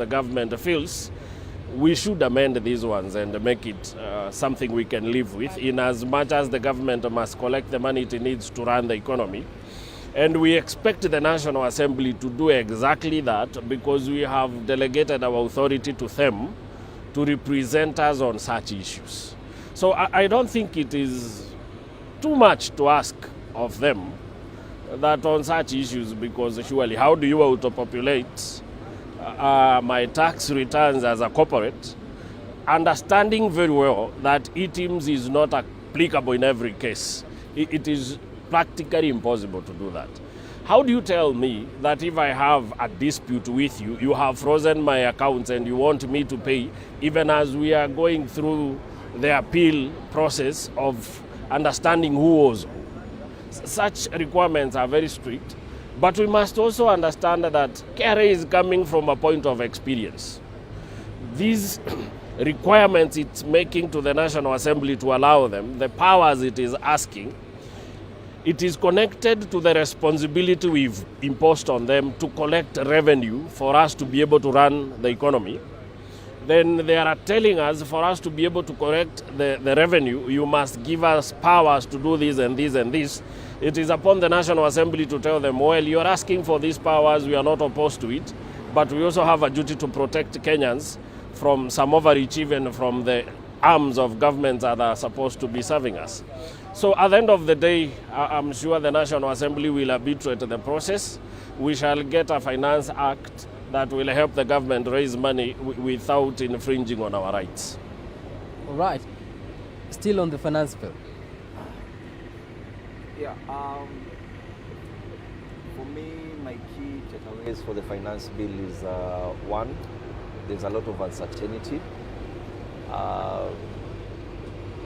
of the government feels we should amend these ones and make it something we can live with, in as much as the government must collect the money it needs to run the economy. And we expect the National Assembly to do exactly that, because we have delegated our authority to them to represent us on such issues. So I don't think it is too much to ask of them that on such issues, because surely how do you autopopulate my tax returns as a corporate, understanding very well that ETIMS is not applicable in every case. It is practically impossible to do that. How do you tell me that if I have a dispute with you, you have frozen my accounts and you want me to pay, even as we are going through the appeal process of understanding who owes who? Such requirements are very strict, but we must also understand that KRA is coming from a point of experience. These requirements it's making to the National Assembly to allow them, the powers it is asking, it is connected to the responsibility we've imposed on them to collect revenue for us to be able to run the economy. Then they are telling us, for us to be able to collect the revenue, you must give us powers to do this and this and this. It is upon the National Assembly to tell them, well, you're asking for these powers, we are not opposed to it, but we also have a duty to protect Kenyans from some overreach, even from the arms of governments that are supposed to be serving us. So at the end of the day, I'm sure the National Assembly will arbitrate the process. We shall get a finance act that will help the government raise money without infringing on our rights. All right. Still on the finance bill. Yeah. For me, my key takeaways for the finance bill is one, there's a lot of uncertainty.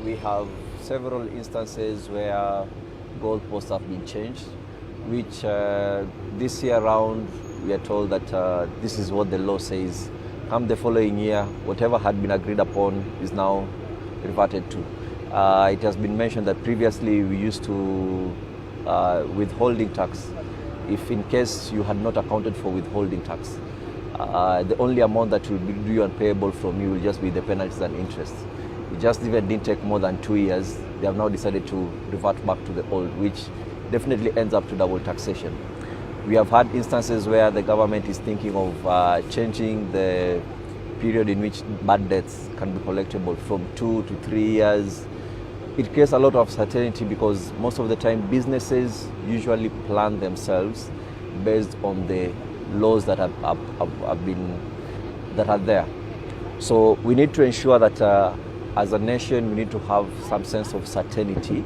We have several instances where goalposts have been changed, which this year around we are told that this is what the law says. Come the following year, whatever had been agreed upon is now reverted to. It has been mentioned that previously we used to withholding tax. If in case you had not accounted for withholding tax, the only amount that will be due and payable from you will just be the penalties and interest. It just even didn't take more than 2 years. They have now decided to revert back to the old, which definitely ends up to double taxation. We have had instances where the government is thinking of changing the period in which bad debts can be collectible from 2 to 3 years. It creates a lot of uncertainty because most of the time businesses usually plan themselves based on the laws that are there. So we need to ensure that as a nation we need to have some sense of certainty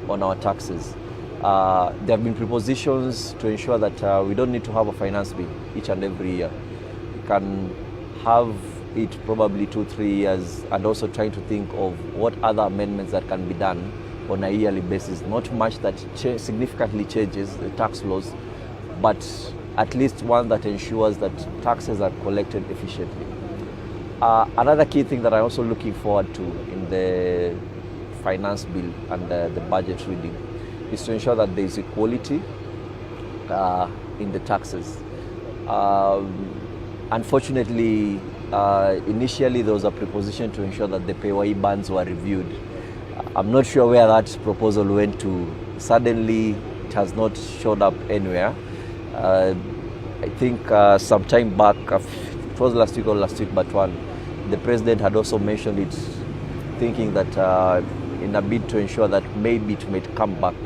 on our taxes. There have been propositions to ensure that we don't need to have a finance bill each and every year. We can have it probably 2-3 years, and also trying to think of what other amendments that can be done on a yearly basis. Not much that significantly changes the tax laws, but at least one that ensures that taxes are collected efficiently. Another key thing that I'm also looking forward to in the finance bill and the budget reading is to ensure that there is equality in the taxes. Unfortunately, initially there was a proposition to ensure that the PAYE bands were reviewed. I'm not sure where that proposal went to. Suddenly it has not showed up anywhere. I think some time back, it was last week but one, the president had also mentioned it, thinking that in a bid to ensure that maybe it may come back.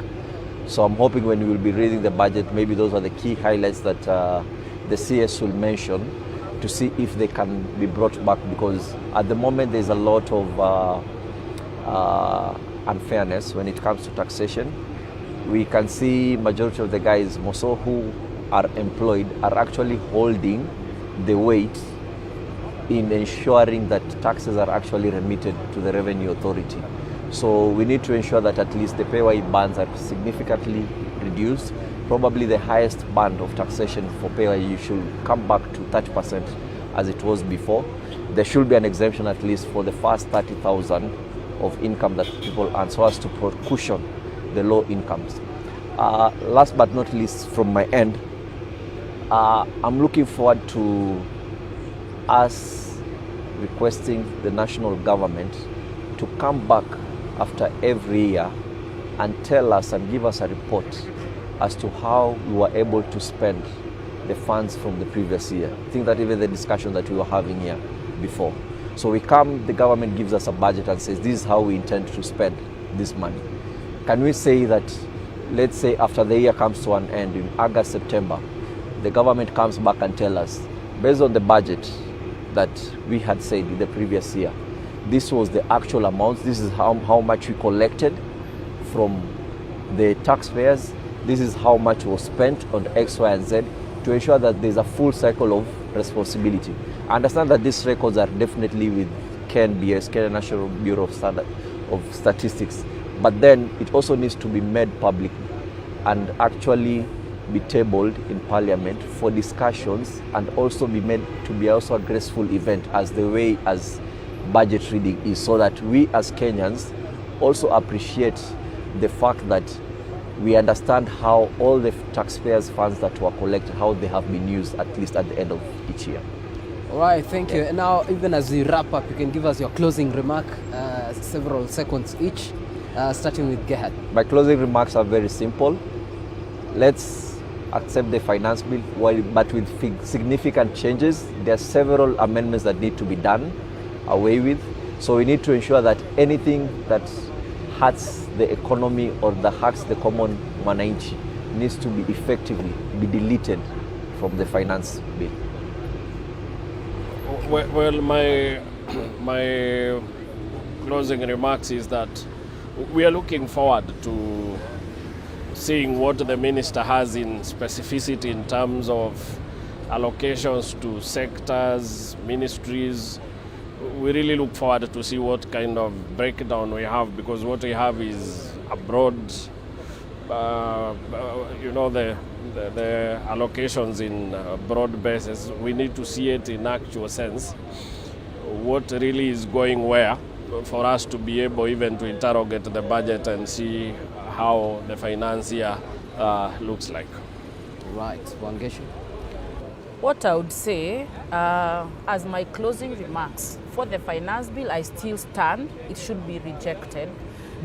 So I'm hoping when we will be reading the budget, maybe those are the key highlights that the CS will mention, to see if they can be brought back, because at the moment there's a lot of unfairness when it comes to taxation. We can see majority of the guys also who are employed are actually holding the weight in ensuring that taxes are actually remitted to the revenue authority. So we need to ensure that at least the PAYE bands are significantly reduced. Probably the highest band of taxation for PAYE should come back to 30% as it was before. There should be an exemption at least for the first 30,000 of income that people earn, so as to cushion the low incomes. Last but not least from my end, I'm looking forward to us requesting the national government to come back after every year and tell us and give us a report as to how we were able to spend the funds from the previous year. I think that even the discussion that we were having here before. So we come, the government gives us a budget and says, this is how we intend to spend this money. Can we say that, let's say after the year comes to an end, in August, September, the government comes back and tell us, based on the budget that we had said in the previous year, this was the actual amount, this is how much we collected from the taxpayers, this is how much was spent on X, Y, and Z, to ensure that there's a full cycle of responsibility. I understand that these records are definitely with KNBS, Kenya National Bureau of Statistics, but then it also needs to be made public and actually be tabled in Parliament for discussions, and also be made to be also a graceful event as the way as budget reading is, so that we as Kenyans also appreciate the fact that we understand how all the taxpayers' funds that were collected, how they have been used, at least at the end of each year. All right, thank you. And now, even as we wrap up, you can give us your closing remark, several seconds each, starting with Gerhard. My closing remarks are very simple. Let's accept the finance bill, but with significant changes. There are several amendments that need to be done away with. So we need to ensure that anything that hurts the economy or that hurts the common mwananchi needs to be effectively deleted from the finance bill. Well, my closing remarks is that we are looking forward to seeing what the minister has in specificity in terms of allocations to sectors, ministries. We really look forward to see what kind of breakdown we have, because what we have is a broad, the allocations in broad basis. We need to see it in actual sense, what really is going where, for us to be able even to interrogate the budget and see how the finance year looks like. Right, Wangeshi. What I would say as my closing remarks, for the finance bill, I still stand. It should be rejected,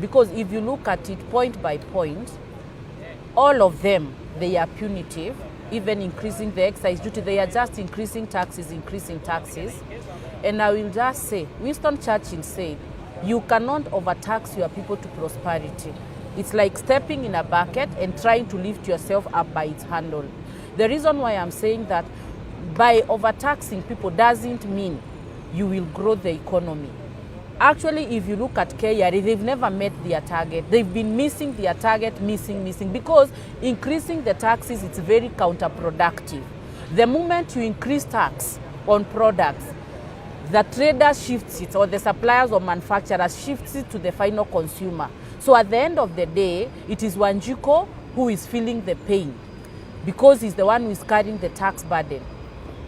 because if you look at it point by point, all of them, they are punitive. Even increasing the excise duty, they are just increasing taxes. And I will just say, Winston Churchill said, you cannot overtax your people to prosperity. It's like stepping in a bucket and trying to lift yourself up by its handle. The reason why I'm saying that, by overtaxing people doesn't mean you will grow the economy. Actually, if you look at Kenya, they've never met their target. They've been missing their target, missing, because increasing the taxes, it's very counterproductive. The moment you increase tax on products, the trader shifts it, or the suppliers or manufacturers shifts it to the final consumer. So at the end of the day, it is Wanjiko who is feeling the pain, because he's the one who is carrying the tax burden.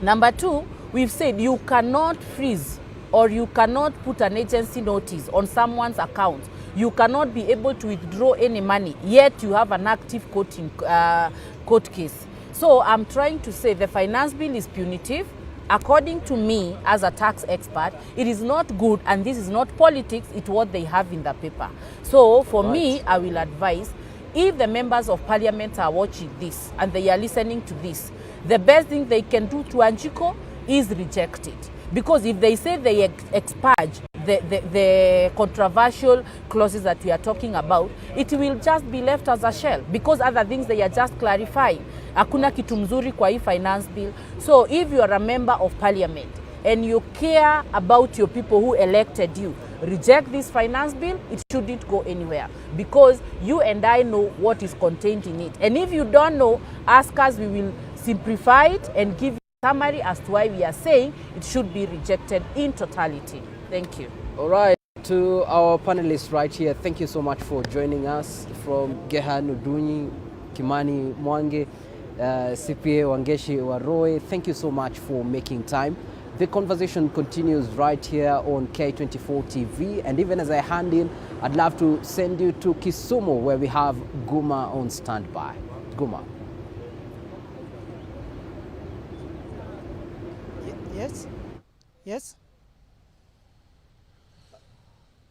Number two, we've said you cannot freeze or you cannot put an agency notice on someone's account. You cannot be able to withdraw any money, yet you have an active court case. So I'm trying to say the finance bill is punitive. According to me, as a tax expert, it is not good, and this is not politics, it's what they have in the paper. So for me, I will advise, if the members of parliament are watching this and they are listening to this, the best thing they can do to Wanjiko is reject it. Because if they say they expurge the controversial clauses that we are talking about, it will just be left as a shell, because other things they are just clarifying. Hakuna kitu mzuri kwa hii finance bill. So if you are a member of parliament and you care about your people who elected you, reject this finance bill. It shouldn't go anywhere, because you and I know what is contained in it. And if you don't know, ask us, we will simplify it and give you a summary as to why we are saying it should be rejected in totality. Thank you. All right, to our panelists right here, thank you so much for joining us. From Gerhard Nudunyi, Kimani Mwange, CPA Wangeshi Waroe, thank you so much for making time. The conversation continues right here on K24 TV, and even as I hand in, I'd love to send you to Kisumu, where we have Guma on standby. Guma. Yes. Yes?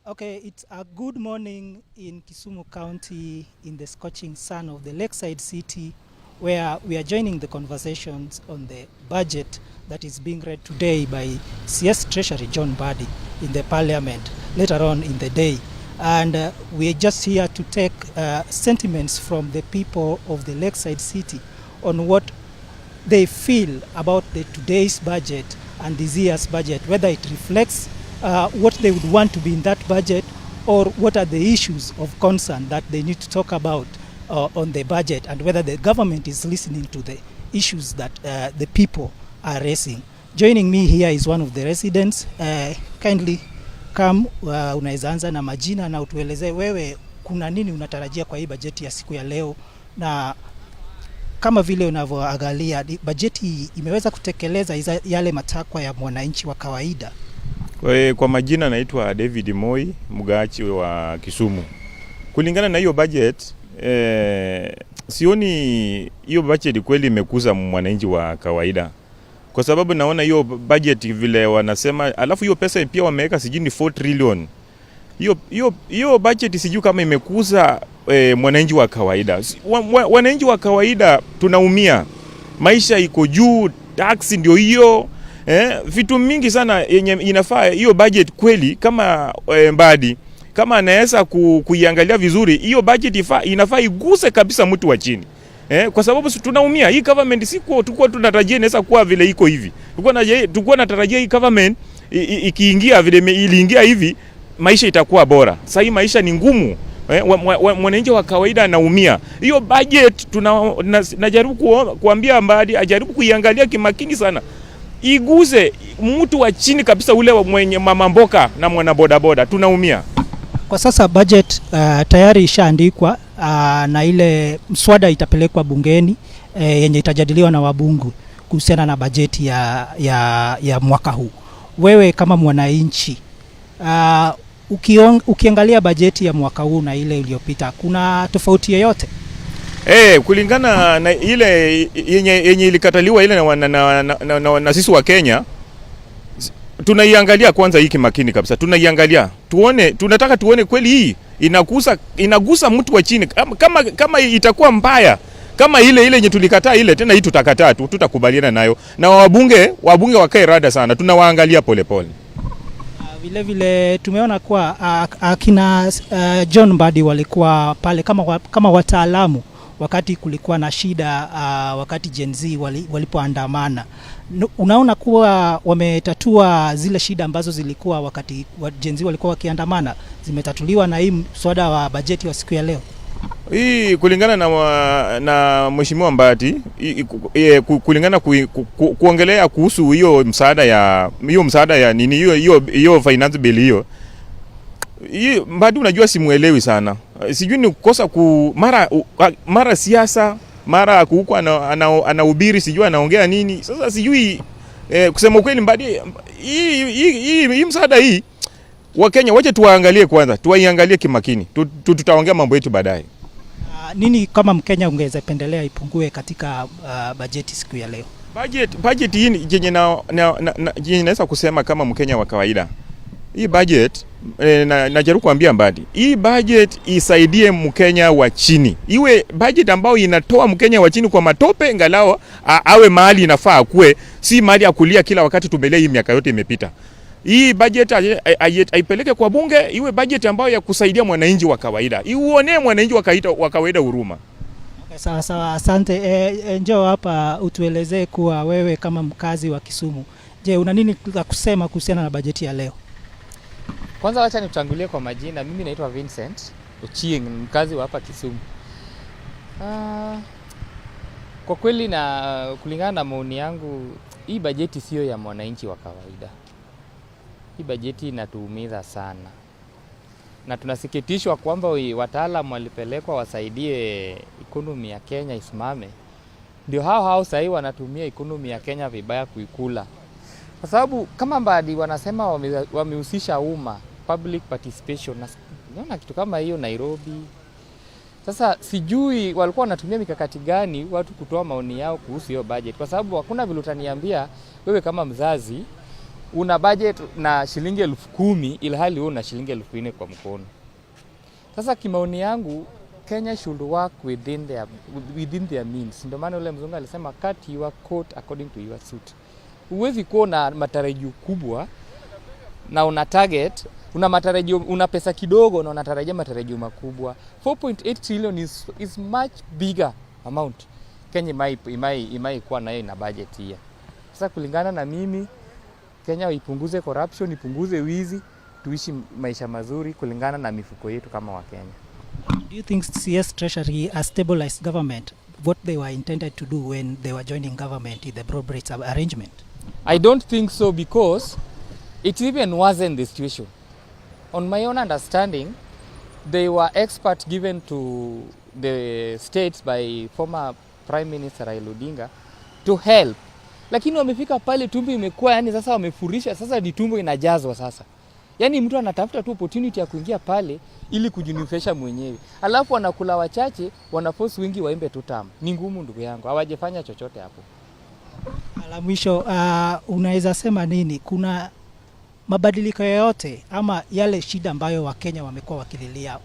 Okay, it's a good morning in Kisumu County in the scorching sun of the lakeside city, where we are joining the conversations on the budget that is being read today by CS Treasury John Mbadi in the parliament later on in the day. And we are just here to take sentiments from the people of the lakeside city on what they feel about the today's budget and this year's budget, whether it reflects what they would want to be in that budget, or what are the issues of concern that they need to talk about on the budget, and whether the government is listening to the issues that the people are raising. Joining me here is one of the residents. Kindly come, unaweza anza na majina na utueleze wewe kuna nini unatarajia kwa hii bajeti ya siku ya leo, na kama vile unavyoangalia bajeti imeweza kutekeleza yale matakwa ya mwananchi wa kawaida. Kwa majina naitwa David Moi, mgachi wa Kisumu. Kulingana na hiyo budget, sioni hiyo budget kweli imekuza mwananchi wa kawaida. Kwa sababu naona hiyo budget vile wanasema, alafu hiyo pesa pia wameweka sijui 4 trillion. Hiyo budget sijui kama imekuza mwananchi wa kawaida. Wananchi wa kawaida tunaumia. Maisha iko juu, tax ndio hiyo. Vitu mingi sana yenye inafaa hiyo budget kweli kama Mbadi kama anaweza kuiangalia vizuri, hiyo budget inafaa iguse kabisa mtu wa chini. Kwa sababu tunaumia. Hii government tulikuwa tunatarajia inaweza kuwa vile iko hivi. Tulikuwa natarajia hii government ikiingia vile iliingia hivi maisha itakuwa bora. Sasa hii maisha ni ngumu. Mwananchi wa kawaida anaumia. Hiyo budget najaribu kuambia Mbadi ajaribu kuiangalia kimakini sana. Iguze mtu wa chini kabisa, ule mwenye mama mboka na mwana boda boda, tunaumia. Kwa sasa budget tayari ishaandikwa na ile mswada itapelekwa bungeni yenye itajadiliwa na wabunge kuhusiana na bajeti ya mwaka huu. Wewe kama mwananchi ukiangalia bajeti ya mwaka huu na ile iliyopita, kuna tofauti yoyote? Kulingana na ile yenye ilikataliwa ile na sisi wa Kenya, tunaiangalia kwanza hiki makini kabisa. Tunaiangalia. Tunataka tuone kweli hii inagusa mtu wa chini. Kama itakuwa mbaya, kama ile yenye tulikataa ile, tena hii tutakataa tu, tutakubaliana nayo. Na wabunge wakae rada sana. Tunawaangalia polepole. Vile vile tumeona kuwa akina John Mbadi walikuwa pale kama wataalamu wakati kulikuwa na shida, wakati Gen Z walipoandamana. Unaona kuwa wametatua zile shida ambazo zilikuwa wakati Gen Z walikuwa wakiandamana, zimetatuliwa na hii mswada wa bajeti wa siku ya leo? Hii kulingana na Mheshimiwa Mbadi, kulingana kuongelea kuhusu hiyo msaada ya nini hiyo finance bill hiyo. Mbadi unajua simuelewi sana. Sijui ni kukosa mara siasa, mara huko anahubiri sijui anaongea nini. Sasa sijui kusema kweli Mbadi hii msaada hii Wakenya wacha tuwaangalie kwanza, tuiangalie kimakini. Tutaongea mambo yetu baadaye. Nini kama Mkenya ungeweza pendelea ipungue katika bajeti siku ya leo? Budget hii yenye naweza kusema kama Mkenya wa kawaida. Hii budget najaribu kuambia Mbadi, hii budget isaidie Mkenya wa chini. Iwe budget ambayo inatoa Mkenya wa chini kwa matope, ngalao awe mahali inafaa kuwe, si mahali ya kulia kila wakati tumelea hii miaka yote imepita. Hii budget aipeleke kwa bunge, iwe budget ambayo ya kusaidia mwananchi wa kawaida. Iuone mwananchi wa kawaida huruma. Okay, sawa, asante. Njoo hapa utuelezee kuwa wewe kama mkazi wa Kisumu, je, una nini la kusema kuhusiana na bajeti ya leo? Kwanza wacha nikutangulie kwa majina. Mimi naitwa Vincent Ochieng, mkazi wa hapa Kisumu. Kwa kweli na kulingana na maoni yangu, hii bajeti sio ya mwananchi wa kawaida. Hii bajeti inatuumiza sana. Na tunasikitishwa kwamba wataalamu walipelekwa wasaidie economy ya Kenya isimame. Ndio hao sasa wanatumia economy ya Kenya vibaya kuikula. Kwa sababu kama Mbadi wanasema wamehusisha umma, public participation. Naona kitu kama hiyo Nairobi. Sasa sijui walikuwa wanatumia mikakati gani watu kutoa maoni yao kuhusu hiyo budget. Kwa sababu hakuna vile utaniambia wewe kama mzazi una budget na shilingi 10,000 ilhali wewe una shilingi 4,000 kwa mkono. Sasa kimaoni yangu Kenya should work within their means. Ndio maana yule mzungu alisema cut your coat according to your suit. Huwezi kuwa na matarajio kubwa na una target, una pesa kidogo na unatarajia matarajio makubwa. 4.8 trillion is much bigger amount. Kenya imai kuwa nayo ina budget hii. Sasa kulingana na mimi, Kenya ipunguze corruption, ipunguze wizi, tuishi maisha mazuri kulingana na mifuko yetu kama wa Kenya. Do you think CS Treasury has stabilized government, what they were intended to do when they were joining government in the broad-based arrangement? I don't think so, because it even wasn't the situation. On my own understanding, they were experts given to the states by former Prime Minister Raila Odinga to help. Lakini wamefika pale tumbo imekuwa, yani sasa wamefurisha, sasa ni tumbo inajazwa sasa. Yani mtu anatafuta tu opportunity ya kuingia pale ili kujinufaisha mwenyewe. Alafu wanakula wachache, wanaforce wingi waimbe tu tamu. Ni ngumu ndugu yangu, hawajafanya chochote hapo. La mwisho, unaweza sema nini? Kuna mabadiliko yoyote ama yale shida ambayo Wakenya wamekuwa wakililia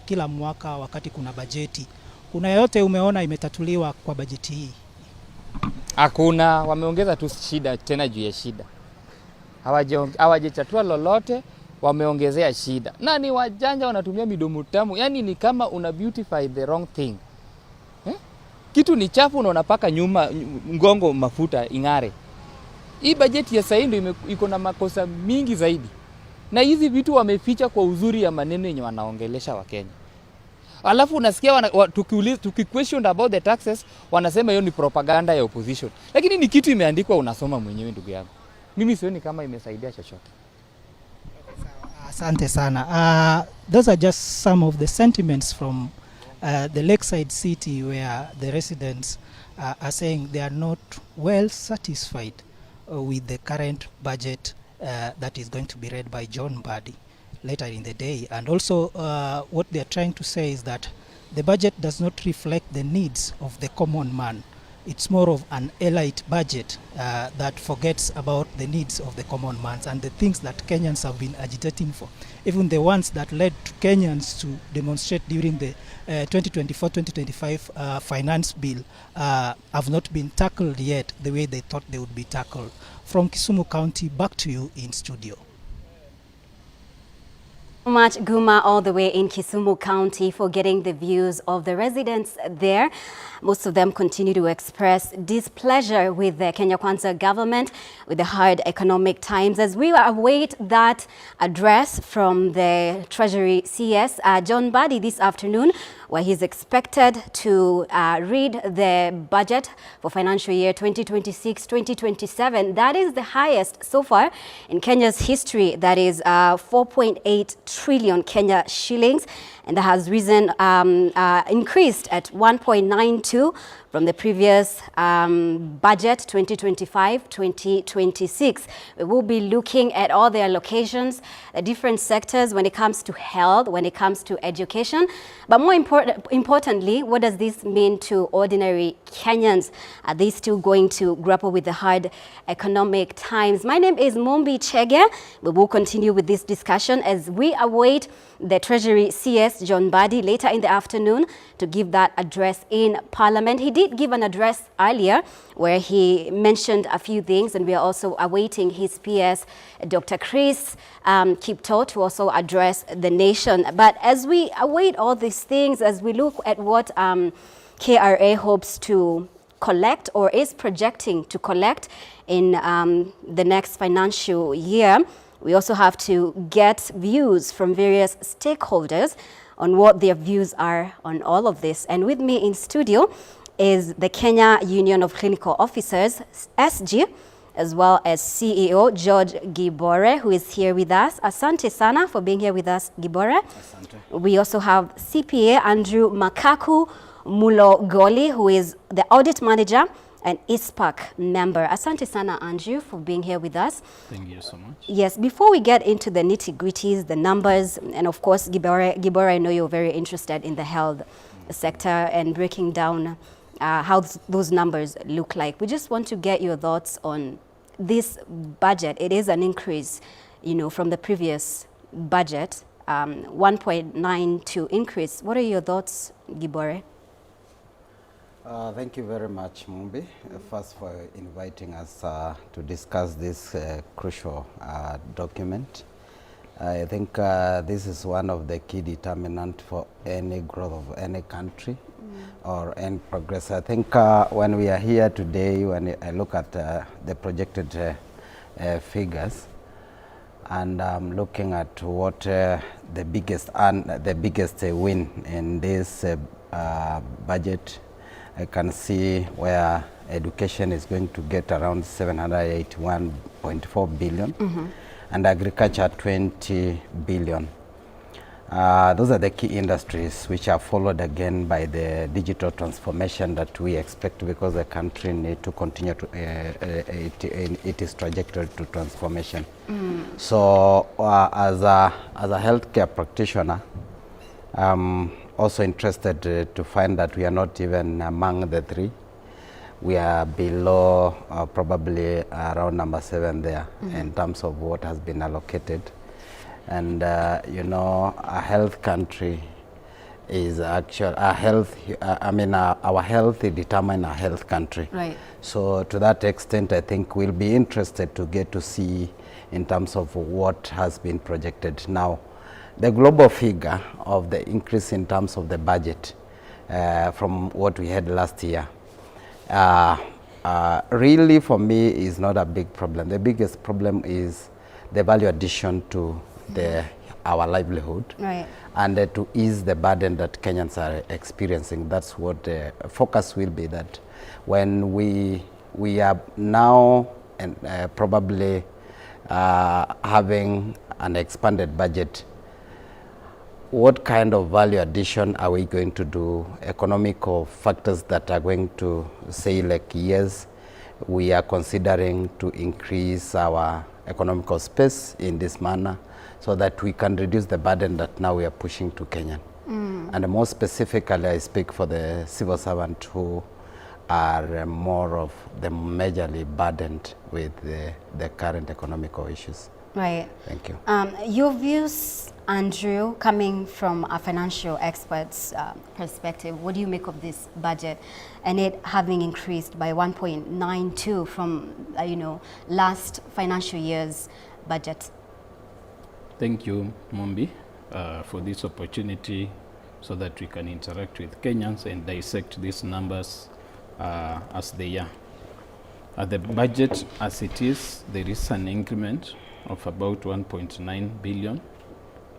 kila mwaka wakati kuna bajeti, kuna yote umeona imetatuliwa kwa bajeti hii? Hakuna, wameongeza tu shida tena juu ya shida. Hawajatatua lolote, wameongezea shida. Na ni wajanja wanatumia midomo tamu, yani ni kama una beautify the wrong thing. Kitu ni chafu na unapaka nyuma ngongo mafuta ingare. Hii bajeti ya sasa ndio iko na makosa mingi zaidi. Na hizi vitu wameficha kwa uzuri ya maneno yenye wanaongelesha Wakenya. Alafu unasikia tukiquestion about the taxes, wanasema hiyo ni propaganda ya opposition. Lakini ni kitu imeandikwa, unasoma mwenyewe ndugu yangu. Mimi sioni kama imesaidia chochote. Asante sana. Those are just some of the sentiments from the lakeside city, where the residents are saying they are not well satisfied with the current budget that is going to be read by John Mbadi later in the day. And also what they are trying to say is that the budget does not reflect the needs of the common man. It's more of an elite budget that forgets about the needs of the common man and the things that Kenyans have been agitating for. Even the ones that led to Kenyans to demonstrate during the 2024-2025 finance bill have not been tackled yet the way they thought they would be tackled. From Kisumu County, back to you in studio. Much Guma, all the way in Kisumu County, for getting the views of the residents there. Most of them continue to express displeasure with the Kenya Kwanza government, with the hard economic times, as we await that address from the Treasury CS, John Mbadi, this afternoon, where he's expected to read the budget for financial year 2026-2027. That is the highest so far in Kenya's history. That is 4.8 trillion Kenya shillings, and that has risen, increased at 1.92 from the previous budget 2025-2026. We will be looking at all the allocations, the different sectors when it comes to health, when it comes to education. But more importantly, what does this mean to ordinary Kenyans? Are they still going to grapple with the hard economic times? My name is Mombi Chege. We will continue with this discussion as we await the Treasury CS John Mbadi later in the afternoon to give that address in Parliament. He did give an address earlier where he mentioned a few things, and we are also awaiting his PS, Dr. Chris Kipto, to also address the nation. But as we await all these things, as we look at what KRA hopes to collect or is projecting to collect in the next financial year, we also have to get views from various stakeholders on what their views are on all of this. And with me in studio is the Kenya Union of Clinical Officers, SG, as well as CEO George Gibore, who is here with us. Asante sana for being here with us, Gibore. Asante. We also have CPA Andrew Makaku Mulogoli, who is the audit manager and ISPAC member. Asante sana, Andrew, for being here with us. Thank you so much. Yes, before we get into the nitty-gritties, the numbers, and of course, Gibore, I know you're very interested in the health sector and breaking down how those numbers look like. We just want to get your thoughts on this budget, it is an increase, from the previous budget, 1.92 increase. What are your thoughts, Gibore? Thank you very much, Mumbi, first for inviting us to discuss this crucial document. I think this is one of the key determinants for any growth of any country or any progress. I think when we are here today, when I look at the projected figures, and looking at what the biggest win in this budget, I can see where education is going to get around 781.4 billion, and agriculture 20 billion. Those are the key industries which are followed again by the digital transformation that we expect, because the country need to continue to its trajectory to transformation. So as a healthcare practitioner, also interested to find that we are not even among the three. We are below, probably around number 7 there in terms of what has been allocated. And a health country is actually our health. Our health determines a health country. Right. So to that extent, I think we'll be interested to get to see in terms of what has been projected now. The global figure of the increase in terms of the budget from what we had last year, really for me is not a big problem. The biggest problem is the value addition to our livelihood, Right. and to ease the burden that Kenyans are experiencing. That's what the focus will be, that when we are now and probably having an expanded budget, what kind of value addition are we going to do? Economical factors that are going to say, like, yes, we are considering to increase our economical space in this manner, so that we can reduce the burden that now we are pushing to Kenyan. And more specifically, I speak for the civil servant who are more of the majorly burdened with the current economical issues. Right. Thank you. Your views, Andrew, coming from a financial expert's perspective, what do you make of this budget and it having increased by 1.92 from, last financial year's budget? Thank you, Mumbi, for this opportunity so that we can interact with Kenyans and dissect these numbers as they are. The budget as it is, there is an increment of about 1.9 billion,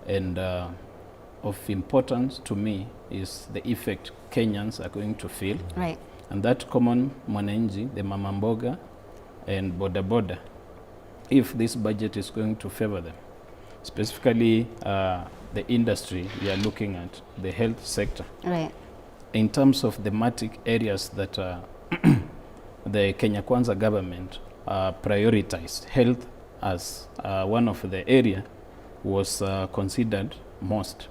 and of importance to me is the effect Kenyans are going to feel. Right. And that common mwananchi, the mama mboga and boda boda, if this budget is going to favor them. Specifically, the industry, we are looking at the health sector. Right. In terms of thematic areas that the Kenya Kwanza government prioritized, health as one of the area was considered most.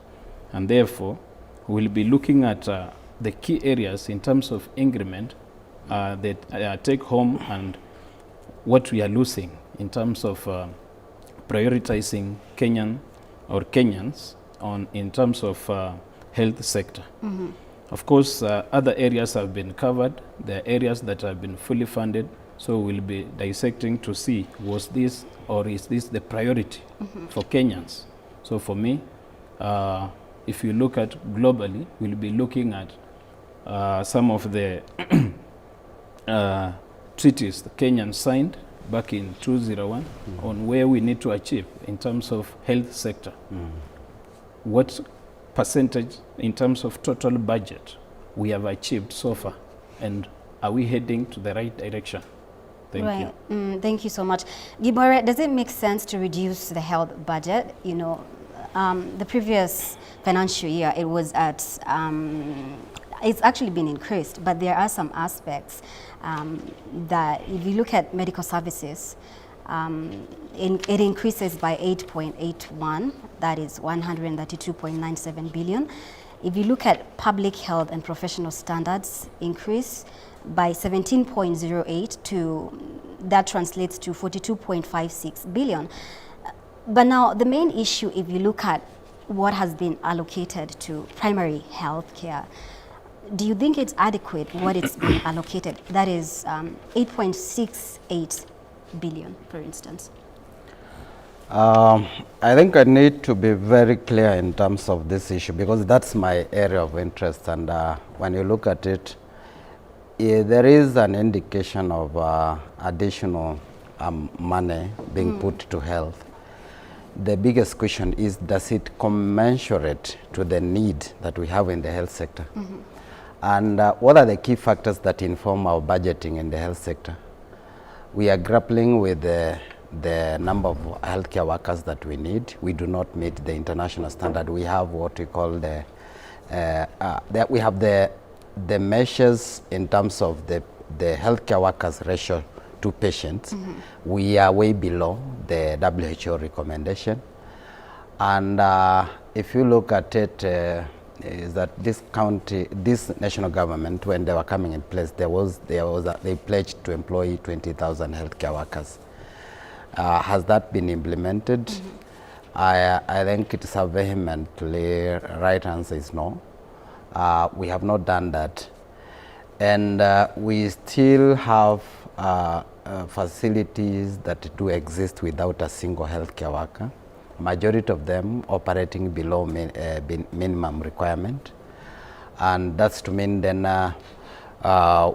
And therefore, we'll be looking at the key areas in terms of increment, that take home, and what we are losing in terms of prioritizing Kenyans in terms of health sector. Of course, other areas have been covered. There are areas that have been fully funded. So we'll be dissecting to see, was this or is this the priority for Kenyans? So for me, if you look at globally, we'll be looking at some of the treaties the Kenyans signed back in 2001 on where we need to achieve in terms of health sector. What percentage in terms of total budget we have achieved so far, and are we heading to the right direction? Thank you. Thank you so much. Gibore, does it make sense to reduce the health budget? The previous financial year, it was at, it's actually been increased, but there are some aspects that if you look at medical services, it increases by 8.81, that is 132.97 billion. If you look at public health and professional standards, increase by 17.08 to that translates to 42.56 billion. But now the main issue, if you look at what has been allocated to primary health care, do you think it's adequate what it's been allocated? That is 8.68 billion, for instance. I think I need to be very clear in terms of this issue because that's my area of interest, and when you look at it, there is an indication of additional money being put to health. The biggest question is, does it commensurate to the need that we have in the health sector? And what are the key factors that inform our budgeting in the health sector? We are grappling with the number of healthcare workers that we need. We do not meet the international standard. We have what we call we have the measures in terms of the healthcare workers ratio to patients. We are way below the WHO recommendation. And if you look at it, is that this national government, when they were coming in place, they pledged to employ 20,000 healthcare workers. Has that been implemented? I think it's a vehemently right answer is no. We have not done that. And we still have facilities that do exist without a single healthcare worker. Majority of them operating below minimum requirement. And that's to mean then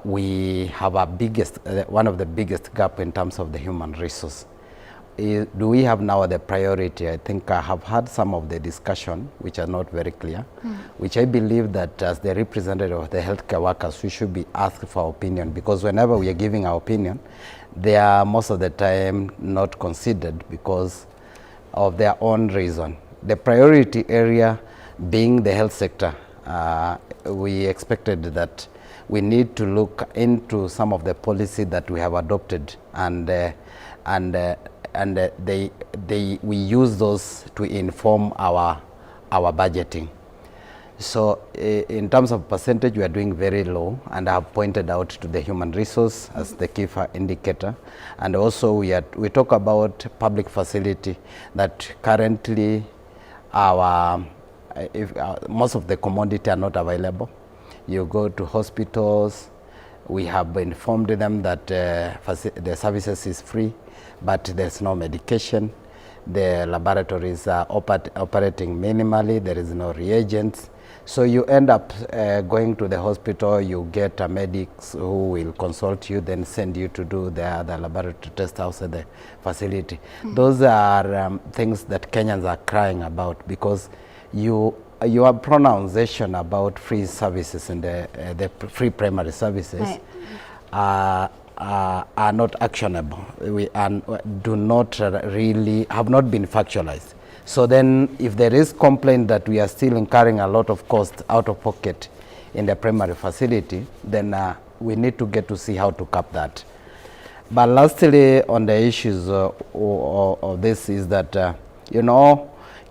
we have one of the biggest gap in terms of the human resource. Do we have now the priority? I think I have had some of the discussion which are not very clear, which I believe that as the representative of the healthcare workers, we should be asked for our opinion, because whenever we are giving our opinion, they are most of the time not considered because of their own reason. The priority area being the health sector, we expected that we need to look into some of the policy that we have adopted, and we use those to inform our budgeting. So in terms of percentage, we are doing very low, and I have pointed out to the human resource as the key indicator. And also we talk about public facility that currently most of the commodity are not available. You go to hospitals, we have informed them that the services is free, but there's no medication. The laboratories are operating minimally, there is no reagents. So you end up going to the hospital, you get a medics who will consult you, then send you to do the laboratory test outside the facility. Those are things that Kenyans are crying about, because your pronunciation about free services and the free primary services are not actionable. We do not really have not been factualized. So then, if there is complaint that we are still incurring a lot of cost out of pocket in the primary facility, then we need to get to see how to cap that. But lastly, on the issues of this is that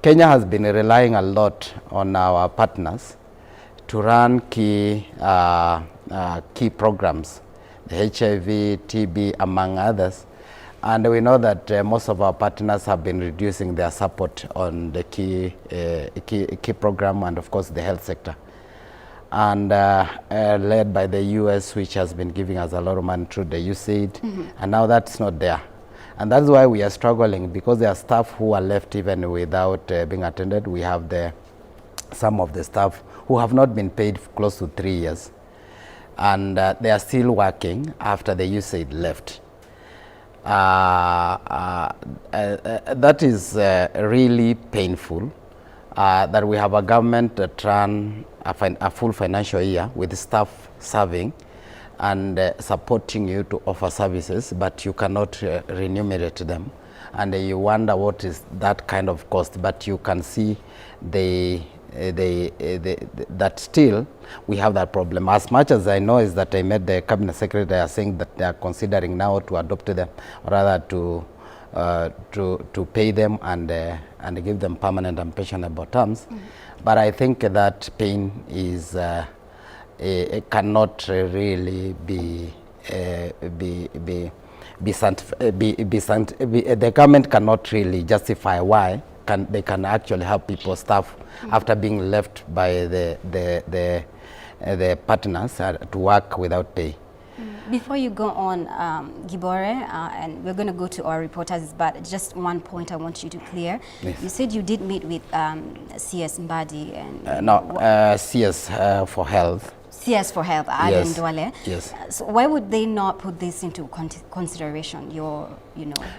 Kenya has been relying a lot on our partners to run key programs, the HIV, TB, among others. And we know that most of our partners have been reducing their support on the key program, and of course the health sector. And led by the US, which has been giving us a lot of money through the USAID, and now that's not there. And that's why we are struggling, because there are staff who are left even without being attended. We have some of the staff who have not been paid close to 3 years, and they are still working after the USAID left. That is really painful, that we have a government that run a full financial year with staff serving and supporting you to offer services, but you cannot remunerate them. And you wonder what is that kind of cost, but you can see that still we have that problem. As much as I know is that I met the cabinet secretary, they are saying that they are considering now to adopt them, or rather to pay them and give them permanent and pensionable terms. But I think that pain is it cannot really be the government cannot really justify why they can actually have people staff after being left by the partners to work without pay. Before you go on, Gibore, and we're going to go to our reporters, but just one point I want you to clear. Yes. You said you did meet with CS Mbadi and CS for Health. CS for Health, Aden Yes. Duale. Yes. So why would they not put this into consideration?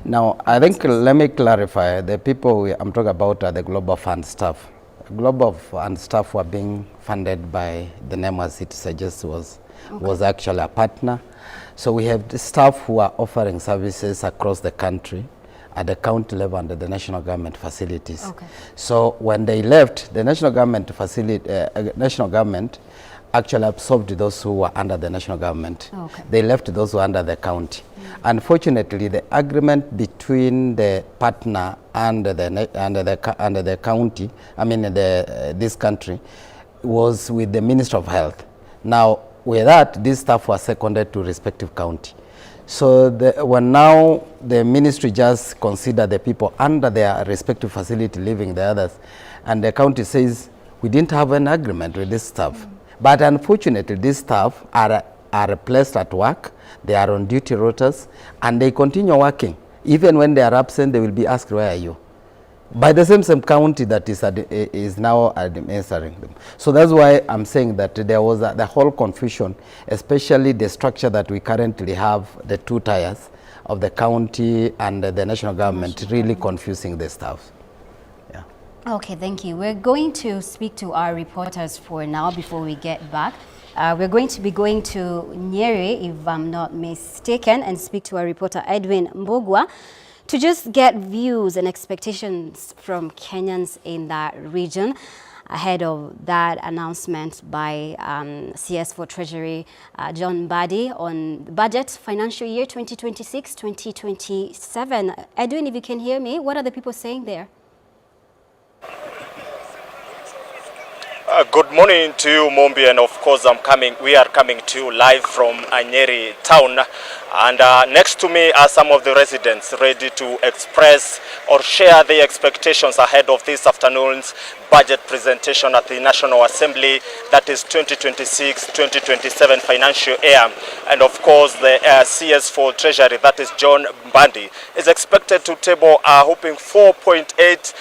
Now, I think let me clarify. The people I'm talking about are the Global Fund staff. Global Fund staff were being funded by the name, as it suggests, was actually a partner. So we have the staff who are offering services across the country at the county level and the national government facilities. Okay. So when they left, the national government actually absorbed those who were under the national government. Okay. They left those who were under the county. Unfortunately, the agreement between the partner and the county, this country, was with the Minister of Health. Now, with that, these staff were seconded to respective county. So when now the ministry just consider the people under their respective facility leaving the others, and the county says, we didn't have an agreement with this staff. But unfortunately, these staff are placed at work, they are on duty rotas, and they continue working. Even when they are absent, they will be asked, where are you? By the same county that is now administering them. So that's why I'm saying that there was the whole confusion, especially the structure that we currently have, the two tiers of the county and the national government, really confusing the staff. Yeah. Okay, thank you. We're going to speak to our reporters for now before we get back. We're going to be going to Nyeri, if I'm not mistaken, and speak to our reporter Edwin Mbogwa, to just get views and expectations from Kenyans in that region ahead of that announcement by CS for Treasury John Mbadi on the budget financial year 2026-2027. Edwin, if you can hear me, what are the people saying there? Good morning to you, Mombi, and of course we are coming to you live from Nyeri town, and next to me are some of the residents ready to express or share their expectations ahead of this afternoon's budget presentation at the National Assembly, that is 2026-2027 financial year. And of course the CS for Treasury, that is John Mbadi, is expected to table a whopping 4.8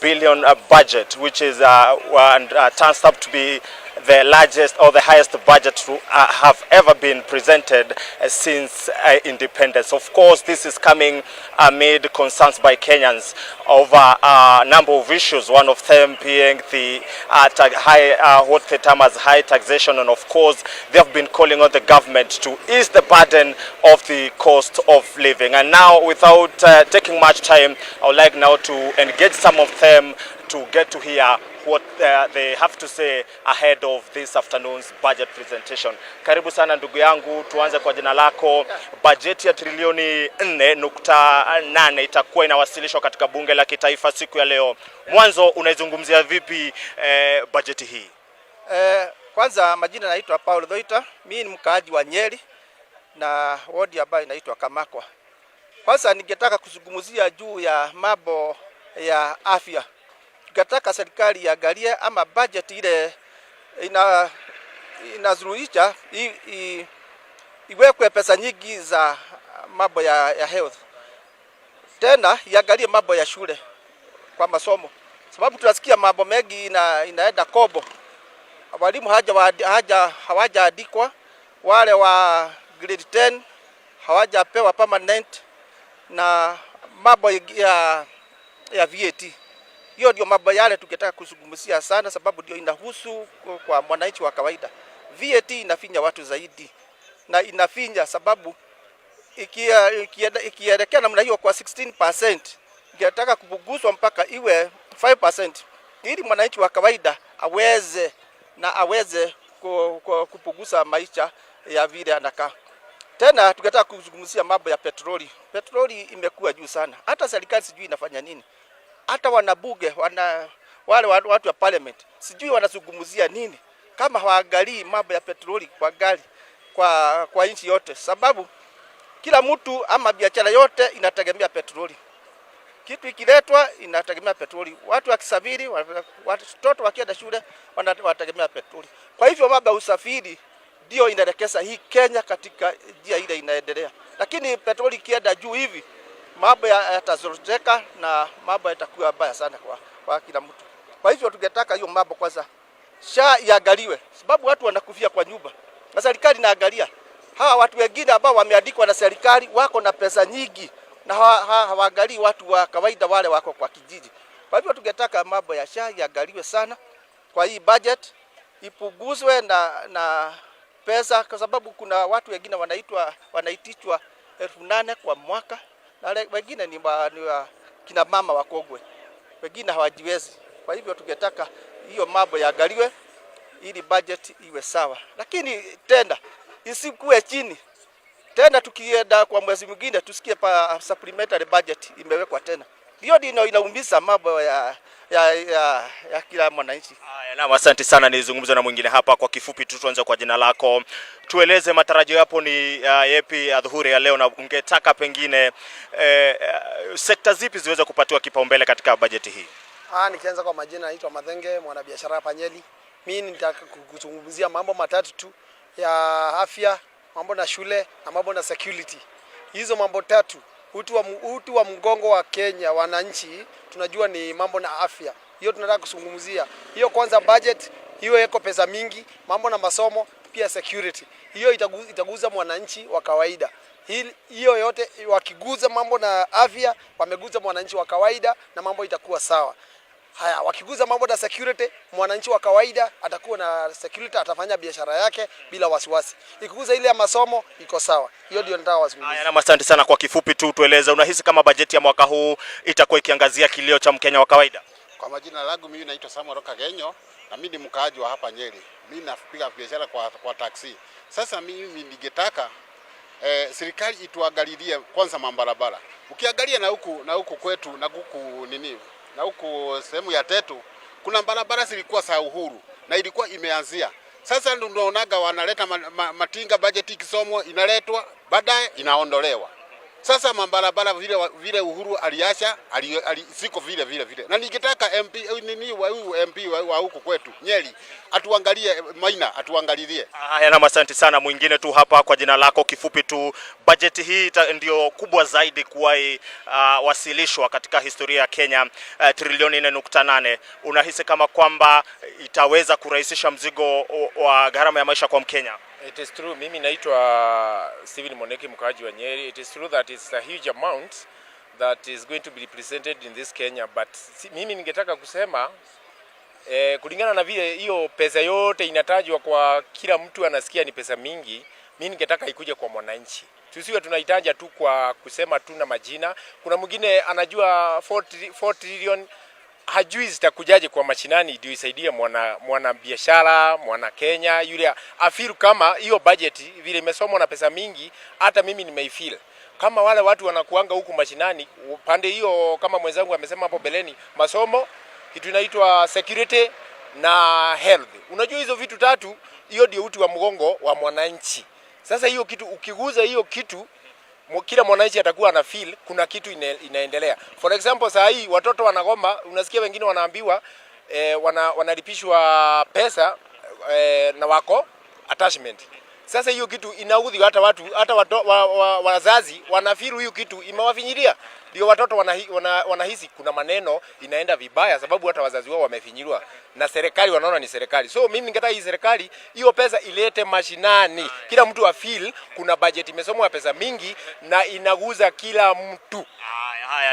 billion budget, which is turns up to be the largest or the highest budget to have ever been presented since independence. Of course, this is coming amid concerns by Kenyans over a number of issues, one of them being the what they term as high taxation, and of course they have been calling on the government to ease the burden of the cost of living. And now, without taking much time, I would like now to engage some of them to get to hear what they have to say ahead of this afternoon's budget presentation. Karibu sana ndugu yangu, tuanze kwa jina lako. Bajeti ya trilioni 4.8 itakuwa inawasilishwa katika bunge la kitaifa siku ya leo. Mwanzo unaizungumzia vipi bajeti hii? Kwanza majina naitwa Paul Dhoita, mimi ni mkaaji wa Nyeri na wodi ambayo inaitwa Kamakwa. Kwanza ningetaka kuzungumzia juu ya mambo ya afya. Tungetaka serikali iangalie ama budget ile inazuruhisha iwekwe pesa nyingi za mambo ya health. Tena iangalie mambo ya shule kwa masomo. Sababu tunasikia mambo mengi inaenda kobo. Walimu hawajaandikwa, wale wa grade 10 hawajapewa permanent, na mambo ya VAT. Hiyo ndio mambo yale tungetaka kuzungumzia sana, sababu ndio inahusu kwa mwananchi wa kawaida. VAT inafinya watu zaidi, na inafinya sababu ikielekea namna hiyo kwa 16%, ingetaka kupunguzwa mpaka iwe 5%, ili mwananchi wa kawaida aweze kupunguza maisha ya vile anakaa. Tena tungetaka kuzungumzia mambo ya petroli. Petroli imekuwa juu sana. Hata serikali sijui inafanya nini. Hata wanabuge, wale watu wa parliament, sijui wanazungumzia nini kama hawaangalii mambo ya petroli kwa gari kwa nchi yote. Sababu Kila mtu ama biashara yote inategemea petroli. Kitu ikiletwa inategemea petroli. Watu wakisafiri, watoto wakienda shule wanategemea petroli. Kwa hivyo mambo ya usafiri ndio inaelekeza hii Kenya katika njia ile inaendelea. Lakini petroli ikienda juu hivi, mambo yatazoroteka na mambo yatakuwa baya sana kwa kila mtu. Kwa hivyo tungetaka hiyo mambo kwanza iangaliwe, sababu watu wanakufia kwa nyumba. Na serikali inaangalia. Hawa watu wengine ambao wameandikwa na serikali wako na pesa nyingi na hawaangalii watu wa kawaida wale wako kwa kijiji. Kwa hivyo tungetaka mambo ya iangaliwe sana kwa hii budget, ipunguzwe na pesa, kwa sababu kuna watu wengine wanaitishwa 8,000 kwa mwaka na wengine ni kina mama wakogwe, wengine hawajiwezi. Kwa hivyo tungetaka hiyo mambo yaangaliwe ili budget iwe sawa, lakini tena isikuwe chini. Tena tukienda kwa mwezi mwingine tusikie pa supplementary budget imewekwa tena. Hiyo ndio inaumiza mambo ya kila mwananchi. Na asante sana. Nizungumza na mwingine hapa kwa kifupi tu. Tuanze kwa jina lako, tueleze matarajio yapo ni yepi adhuhuri ya leo, na ungetaka pengine sekta zipi ziweze kupatiwa kipaumbele katika bajeti hii? Nikianza kwa majina, naitwa Mathenge, mwanabiashara hapa Nyeri. Mimi nitaka kuzungumzia mambo matatu tu ya afya, mambo na shule na mambo na security. Hizo mambo tatu, uti wa mgongo wa Kenya wananchi tunajua ni mambo na afya. Hiyo tunataka kuzungumzia. Hiyo kwanza budget, hiyo iko pesa mingi, mambo na masomo, pia security. Hiyo itaguza mwananchi wa kawaida. Hiyo yote wakiguza mambo na afya, wameguza mwananchi wa kawaida na mambo itakuwa sawa. Haya, wakiguza mambo na security, mwananchi wa kawaida atakuwa na security, atafanya biashara yake bila wasiwasi. Ikiguza ile ya masomo iko sawa. Hiyo ndio nataka wazungumzie. Na asante sana. Kwa kifupi tu tueleze, unahisi kama bajeti ya mwaka huu itakuwa ikiangazia kilio cha Mkenya wa kawaida? Kwa majina langu mimi naitwa Samuel Kagenyo na mimi ni mkaaji wa hapa Nyeri. Mimi napiga biashara kwa taxi. Sasa mimi ningetaka serikali ituangalilie kwanza mabarabara. Ukiangalia na huku kwetu na huku sehemu ya Tetu kuna barabara zilikuwa za uhuru na ilikuwa imeanzia. Sasa ndio unaonaga wanaleta matinga, budget ikisomwa inaletwa baadaye inaondolewa. Sasa mabarabara vile Uhuru aliacha siko vile. Na ningetaka MP wa huku kwetu Nyeri atuangalie Maina, atuangalilie. Na asante sana. Mwingine tu hapa kwa jina lako, kifupi tu, bajeti hii ndio kubwa zaidi kuwahi wasilishwa katika historia ya Kenya, trilioni 4.8. Unahisi kama kwamba itaweza kurahisisha mzigo wa gharama ya maisha kwa Mkenya? It is true. Mimi naitwa Steven Moneki, mkaaji wa Nyeri. It is true that it's a huge amount that is going to be represented in this Kenya, but mimi ningetaka kusema kulingana na vile hiyo pesa yote inatajwa kwa kila mtu anasikia ni pesa mingi, mimi ningetaka ikuje kwa mwananchi. Tusiwe tunahitaji tu kwa kusema tu na majina. Kuna mwingine anajua 4 trillion hajui zitakujaje kwa mashinani ndio isaidie mwana biashara, mwana Kenya yule afiru kama hiyo budget vile imesomwa na pesa mingi. Hata mimi nimeifeel kama wale watu wanakuanga huku mashinani pande hiyo, kama mwenzangu amesema hapo beleni, masomo, kitu inaitwa security na health. Unajua hizo vitu tatu, hiyo ndio uti wa mgongo wa mwananchi. Sasa hiyo kitu ukiguza hiyo kitu, kila mwananchi atakuwa ana feel kuna kitu inaendelea. For example, saa hii watoto wanagoma, unasikia wengine wanaambiwa wanalipishwa pesa na wako attachment. Sasa hiyo kitu inaudhi hata watu, hata wazazi wanafeel hiyo kitu imewafinyilia. Ndio watoto wanahisi kuna maneno inaenda vibaya, sababu hata wazazi wao wamefinyiliwa na serikali, wanaona ni serikali. So mimi ningetaka hii serikali hiyo pesa ilete mashinani, kila mtu afeel kuna budget imesomwa pesa mingi na inaguza kila mtu.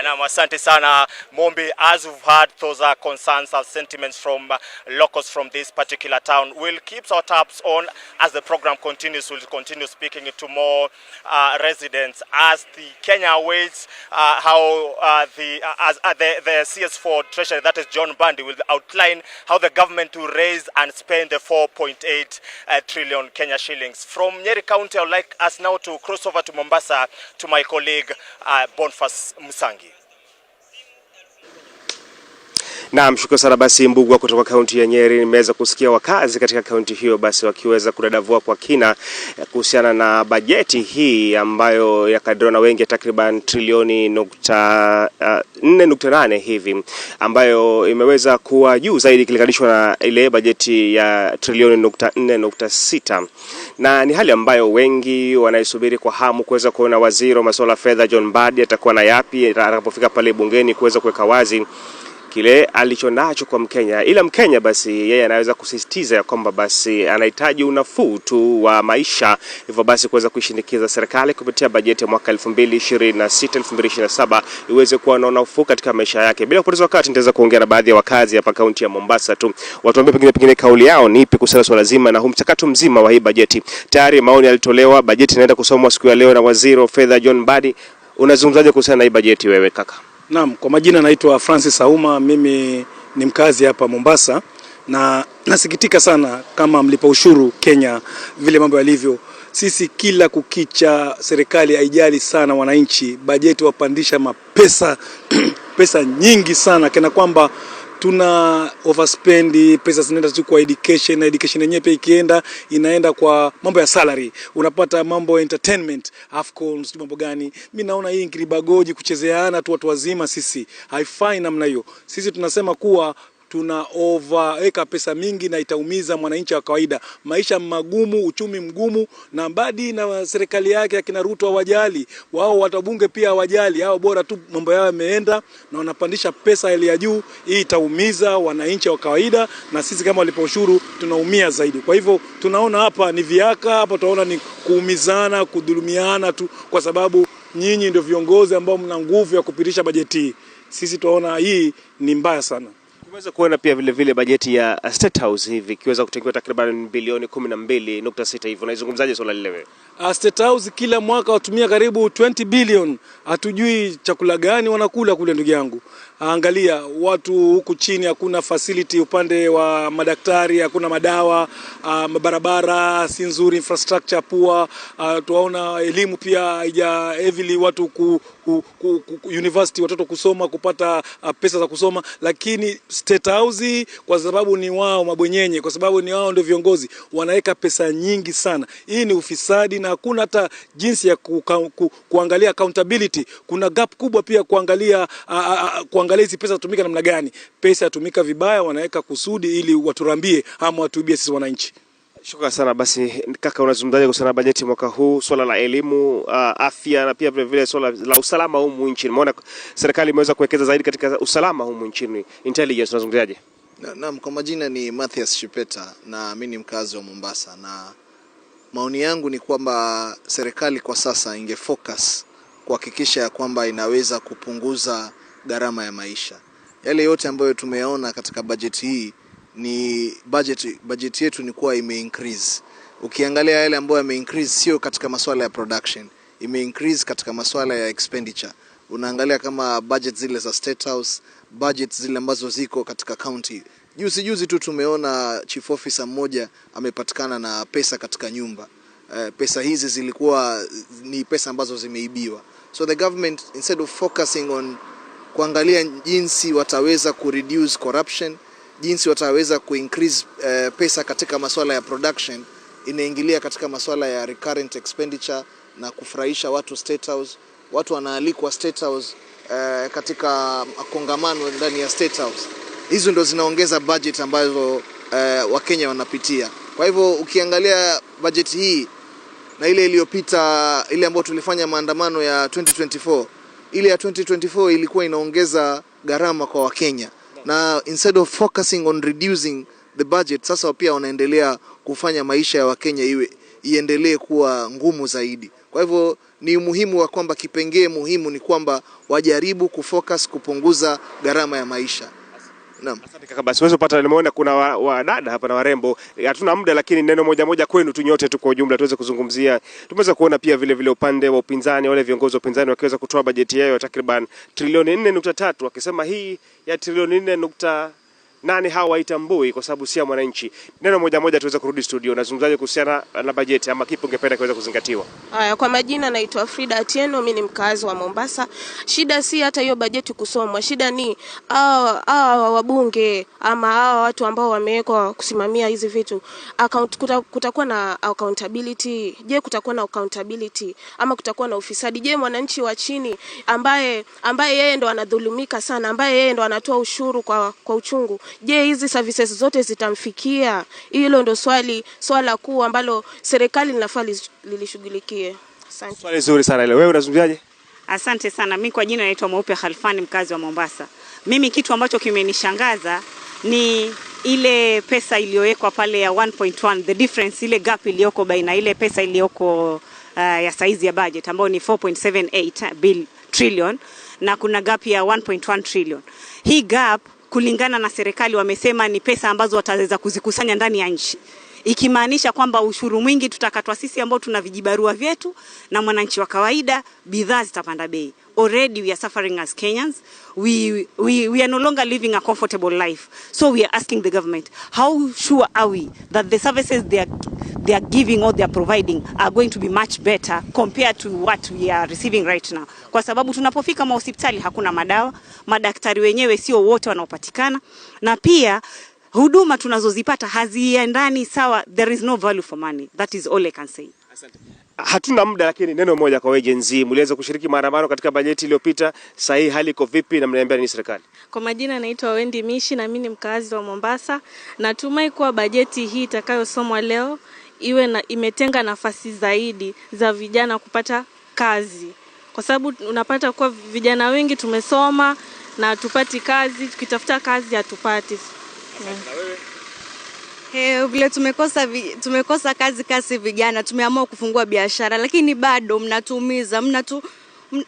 Na asante sana Mombi. As we've heard, those are concerns and sentiments from locals from this particular town. We'll keep our tabs on as the program continues. We'll continue speaking to more residents as the Kenya awaits how the CS4 Treasury, that is John Bandi, will outline how the government will raise and spend the 4.8 trillion Kenya shillings. From Nyeri County, I would like us now to cross over to Mombasa to my colleague Boniface Musangi. Naam, shukrani sana basi Mbugua kutoka kaunti ya Nyeri. Nimeweza kusikia wakazi katika kaunti hiyo basi wakiweza kudadavua kwa kina kuhusiana na bajeti hii ambayo yakadiriwa na wengi takriban trilioni 4.8 hivi, ambayo imeweza kuwa juu zaidi ikilinganishwa na ile bajeti ya trilioni 4.6. Na ni hali ambayo wengi wanaisubiri kwa hamu kuweza kuona waziri wa masuala ya fedha John Mbadi atakuwa na yapi atakapofika pale bungeni kuweza kuweka wazi kile alichonacho kwa Mkenya. Ila Mkenya basi yeye anaweza kusisitiza ya kwamba basi anahitaji unafuu tu wa maisha, hivyo basi kuweza kuishinikiza serikali kupitia bajeti ya mwaka 2026-2027 iweze kuwa na unafuu katika maisha yake. Bila kupoteza wakati nitaweza kuongea na baadhi ya wakazi hapa kaunti ya Mombasa tu. Watu ambao pengine kauli yao ni ipi kuhusu swala zima na mchakato mzima wa hii bajeti. Tayari maoni yalitolewa, bajeti inaenda kusomwa siku ya leo na waziri wa fedha John Mbadi. Unazungumzaje kuhusiana na hii bajeti wewe kaka? Naam, kwa majina naitwa Francis Auma, mimi ni mkazi hapa Mombasa na nasikitika sana kama mlipa ushuru Kenya vile mambo yalivyo. Sisi kila kukicha serikali haijali sana wananchi, bajeti wapandisha mapesa pesa nyingi sana kana kwamba tuna overspend, pesa zinaenda tu kwa education, na education yenyewe pia ikienda inaenda kwa mambo ya salary, unapata mambo ya entertainment, afcon, mambo gani. Mimi naona hii ngiribagoji kuchezeana tu watu wazima sisi haifai namna hiyo. Sisi tunasema kuwa tuna overweka pesa mingi na itaumiza mwananchi wa kawaida. Maisha magumu, uchumi mgumu, na Mbadi na serikali yake akina Ruto hawajali. Wao watabunge pia hawajali. Hao bora tu mambo yao yameenda na wanapandisha pesa ile ya juu. Hii itaumiza wananchi wa kawaida na sisi kama walipa ushuru tunaumia zaidi. Kwa hivyo tunaona hapa ni viaka, hapa tunaona ni kuumizana, kudhulumiana tu kwa sababu nyinyi ndio viongozi ambao mna nguvu ya kupitisha bajeti. Sisi tunaona hii ni mbaya sana. Tumeweza kuona pia vile vile bajeti ya State House hivi ikiweza kutengewa takriban bilioni 12.6 hivi. Unaizungumzaje swala lile wewe? State House kila mwaka watumia karibu 20 billion. Hatujui chakula gani wanakula kule ndugu yangu. Angalia watu huku chini, hakuna facility upande wa madaktari, hakuna madawa, barabara si nzuri, infrastructure poor. Tunaona elimu pia haija heavily watu university watoto kusoma kupata pesa za kusoma, lakini State House kwa sababu ni wao mabwenyenye, kwa sababu ni wao ndio viongozi, wanaweka pesa nyingi sana. Hii ni ufisadi na hakuna hata jinsi ya kuangalia accountability. Kuna gap kubwa pia kuangalia hizi pesa zitumika namna gani. Pesa yatumika vibaya, wanaweka kusudi ili waturambie ama watuibie sisi wananchi. Shukrani sana basi kaka, unazungumzaje kuhusu bajeti mwaka huu, swala la elimu, afya na pia vile vile swala la usalama humu nchini? Maana serikali imeweza kuwekeza zaidi katika usalama humu nchini. Intelligence unazungumzaje? Naam, kwa majina ni Mathias Shipeta na mimi ni mkazi wa Mombasa, na maoni yangu ni kwamba serikali kwa sasa ingefocus kuhakikisha ya kwamba inaweza kupunguza gharama ya maisha. Yale yote ambayo tumeona katika bajeti hii ni budget yetu ni kuwa ime-increase. Ukiangalia yale ambayo yame-increase sio katika masuala ya production, ime-increase katika masuala ya expenditure. Unaangalia kama budget zile za State House, budget zile ambazo ziko katika county. Juzi tu tumeona chief officer mmoja amepatikana na pesa katika nyumba. Pesa hizi zilikuwa ni pesa ambazo zimeibiwa. So the government, instead of focusing on kuangalia jinsi wataweza kureduce corruption, jinsi wataweza kuincrease pesa katika masuala ya production, inaingilia katika masuala ya recurrent expenditure na kufurahisha watu State House. Watu wanaalikwa State House katika kongamano ndani ya State House. Hizo ndo zinaongeza budget ambazo Wakenya wanapitia. Kwa hivyo ukiangalia budget hii na ile iliyopita, ile ambayo tulifanya maandamano ya 2024, ile ya 2024 ilikuwa inaongeza gharama kwa Wakenya. Na instead of focusing on reducing the budget, sasa pia wanaendelea kufanya maisha ya Wakenya iendelee kuwa ngumu zaidi. Kwa hivyo ni muhimu wa kwamba kipengee muhimu ni kwamba wajaribu kufocus kupunguza gharama ya maisha. Naam. Asante kaka, basi wewe upata, nimeona kuna wadada hapa na warembo. Hatuna muda lakini neno moja kwenu tu nyote tu kwa ujumla tuweze kuzungumzia. Tumeweza kuona pia vile vile upande wa upinzani, wale viongozi wa upinzani wakiweza kutoa bajeti yao takriban trilioni 4.3 wakisema hii ya trilioni nani hawa haitambui kwa sababu si mwananchi. Neno moja moja tuweza kurudi studio. Nazungumzaje kuhusiana na bajeti ama kipi ungependa kiweza kuzingatiwa? Haya, kwa majina naitwa Frida Atieno, mimi ni mkazi wa Mombasa. Shida si hata hiyo bajeti kusomwa. Shida ni wabunge ama hawa watu ambao wamewekwa kusimamia hizi vitu. Kutakuwa na accountability. Je, kutakuwa na accountability ama kutakuwa na ufisadi? Je, mwananchi wa chini ambaye yeye ndo anadhulumika sana, ambaye yeye ndo anatoa ushuru kwa uchungu, je, hizi services zote zitamfikia? Hilo ndo swala kuu ambalo serikali linafaa lilishughulikie. Asante. Swali zuri sana ile. Wewe unazungumziaje? Asante sana. Mimi kwa jina naitwa Mweupe Khalfani, mkazi wa Mombasa. Mimi kitu ambacho kimenishangaza ni ile pesa iliyowekwa pale ya 1.1, the difference, ile gap iliyoko baina ile pesa iliyoko ya saizi ya budget ambayo ni 4.78 trillion na kuna gap ya 1.1 trillion. Hii gap kulingana na serikali wamesema ni pesa ambazo wataweza kuzikusanya ndani ya nchi. Ikimaanisha kwamba ushuru mwingi tutakatwa sisi ambao tuna vijibarua vyetu na mwananchi wa kawaida, bidhaa zitapanda bei. Already we are suffering as Kenyans. We are no longer living a comfortable life. So we are asking the government, how sure are we that the services they are giving or they are providing are going to be much better compared to what we are receiving right now? Kwa sababu tunapofika hospitali hakuna madawa, madaktari wenyewe sio wote wanaopatikana, na pia huduma tunazozipata haziendani sawa. There is no value for money. That is all I can say. Asante. Hatuna muda, lakini neno moja kwa Gen Z. Mliweza kushiriki maandamano katika bajeti iliyopita. Sasa hii hali iko vipi na mnaambia ni serikali? Kwa majina naitwa Wendy Mishi na mimi ni mkazi wa Mombasa. Natumai kuwa bajeti hii itakayosomwa leo imetenga nafasi zaidi za vijana kupata kazi. Kwa sababu unapata kuwa vijana wengi tumesoma na tupati kazi, tukitafuta kazi hatupati. Vile tumekosa kazi vijana, tumeamua kufungua biashara, lakini bado mnatuumiza,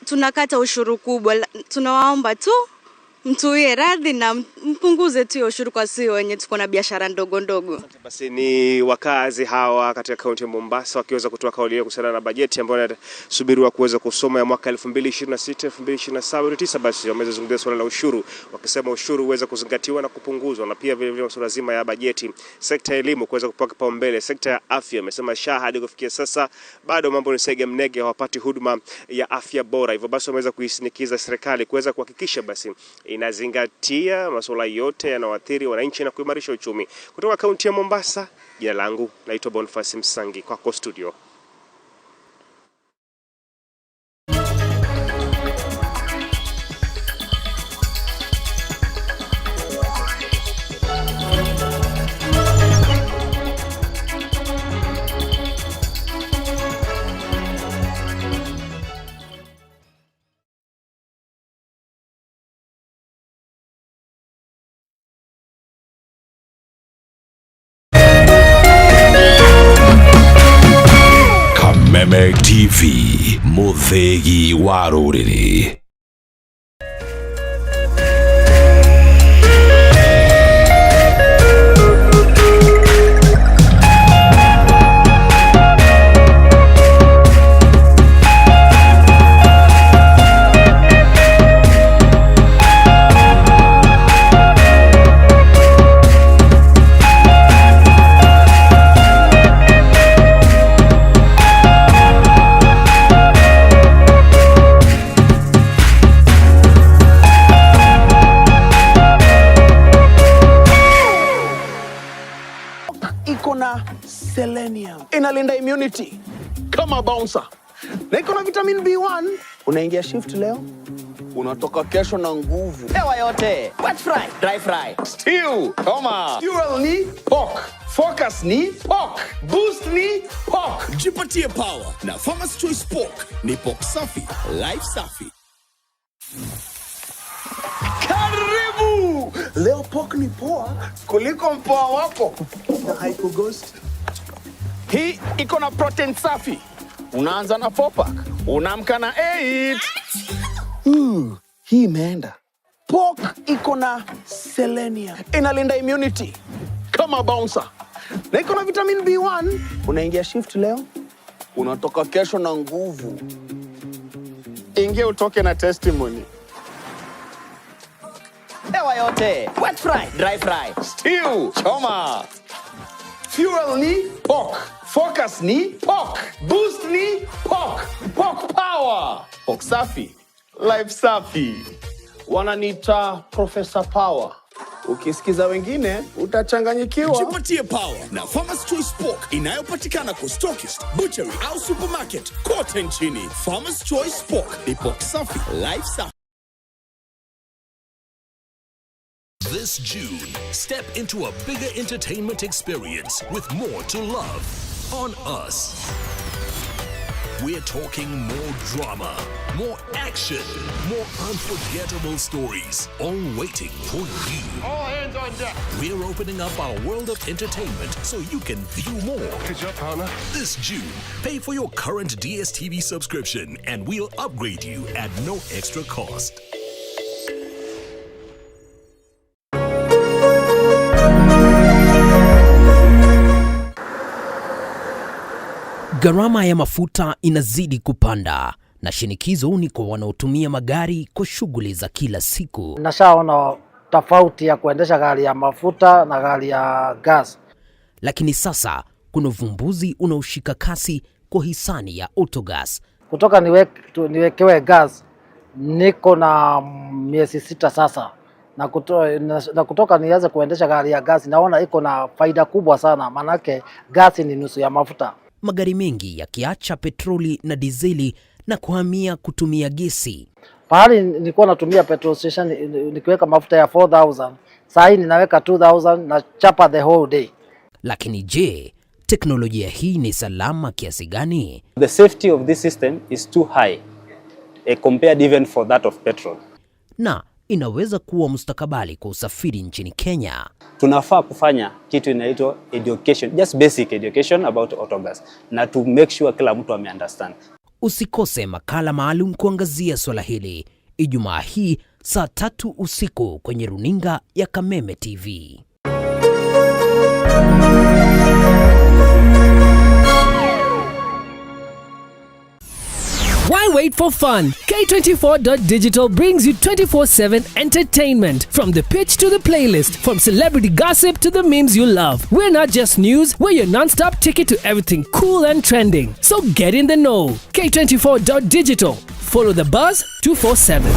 tunakata ushuru kubwa. Tunawaomba tu mtuie radhi na mpunguze tu ushuru kwa sisi wenye tuko na biashara ndogo ndogo. Basi ni wakazi hawa katika kaunti ya Mombasa wakiweza kutoa kauli yao kuhusiana na bajeti ambayo inasubiriwa kuweza kusoma ya mwaka 2026 2027. Basi wamezungumzia swala la ushuru, wakisema ushuru uweze kuzingatiwa na kupunguzwa, na pia vile vile masuala zima ya bajeti, sekta ya elimu kuweza kupewa kipaumbele, sekta ya afya amesema SHA hadi kufikia sasa bado mambo ni sege mnege, hawapati huduma ya afya bora. Hivyo basi wameweza kuisinikiza serikali kuweza kuhakikisha basi inazingatia masuala yote yanayoathiri wananchi na kuimarisha uchumi. Kutoka kaunti ya Mombasa, jina langu naitwa Boniface Msangi, kwako studio. Meme TV, Muthegi wa Rũrĩrĩ. Selenium inalinda immunity kama bouncer, na iko na vitamin B1. Unaingia shift leo, unatoka kesho na nguvu. Hewa yote, wet fry, dry fry, stew, koma, fuel ni pork, focus ni pork, boost ni pork. Jipatie power na Farmer's Choice Pork. Ni pork safi, life safi. Karibu! Leo pork ni poa kuliko mpoa wako na haiko ghost. Hii iko na protein safi. Unaanza na 4-pack, unaamka na 8. Hii imeenda. Pork iko na selenium, inalinda immunity kama bouncer, na iko na vitamin B1. Unaingia shift leo, unatoka kesho na nguvu. Ingia utoke na testimony. pewa yote. Wet fry, dry fry, stew, choma. Fuel ni pork. Focus ni pork. Boost ni pork. Pork power. Pork safi. Life safi. Wananiita Professor Power. Ukisikiza wengine utachanganyikiwa. Jipatie power na Farmers Choice Pork inayopatikana kwa stockist, butchery au supermarket kote nchini. Farmers Choice Pork ni pork safi, life safi. This June, step into a bigger entertainment experience with more to love on Us. We're talking more drama, more action, more unforgettable stories, all waiting for you. All hands on deck. We're opening up our world of entertainment so you can view more. Good job, partner. This June, pay for your current DSTV subscription and we'll upgrade you at no extra cost. Gharama ya mafuta inazidi kupanda na shinikizo ni kwa wanaotumia magari kwa shughuli za kila siku. Nashaona tofauti ya kuendesha gari ya mafuta na gari ya gas. Lakini sasa kuna uvumbuzi unaoshika kasi kwa hisani ya autogas. Kutoka niwekewe gas niko na miezi 6 sasa. Na kutoka nianze kuendesha gari ya gas naona iko na faida kubwa sana, manake gas ni nusu ya mafuta. Magari mengi yakiacha petroli na dizeli na kuhamia kutumia gesi. Pahali nilikuwa natumia petrol station nikiweka mafuta ya 4000, sasa hivi ninaweka 2000 na chapa the whole day. Lakini je, teknolojia hii ni salama kiasi gani? The safety of this system is too high compared even for that of petrol. Na inaweza kuwa mustakabali kwa usafiri nchini Kenya. Tunafaa kufanya kitu inaitwa education, just basic education about autogas, na to make sure kila mtu ame-understand. Usikose makala maalum kuangazia swala hili Ijumaa hii saa 3 usiku kwenye runinga ya Kameme TV. Why wait for fun? K24.digital brings you 24/7 entertainment. From the pitch to the playlist, from celebrity gossip to the memes you love. We're not just news, we're your non-stop ticket to everything cool and trending. So get in the know. K24.digital. Follow the buzz 247.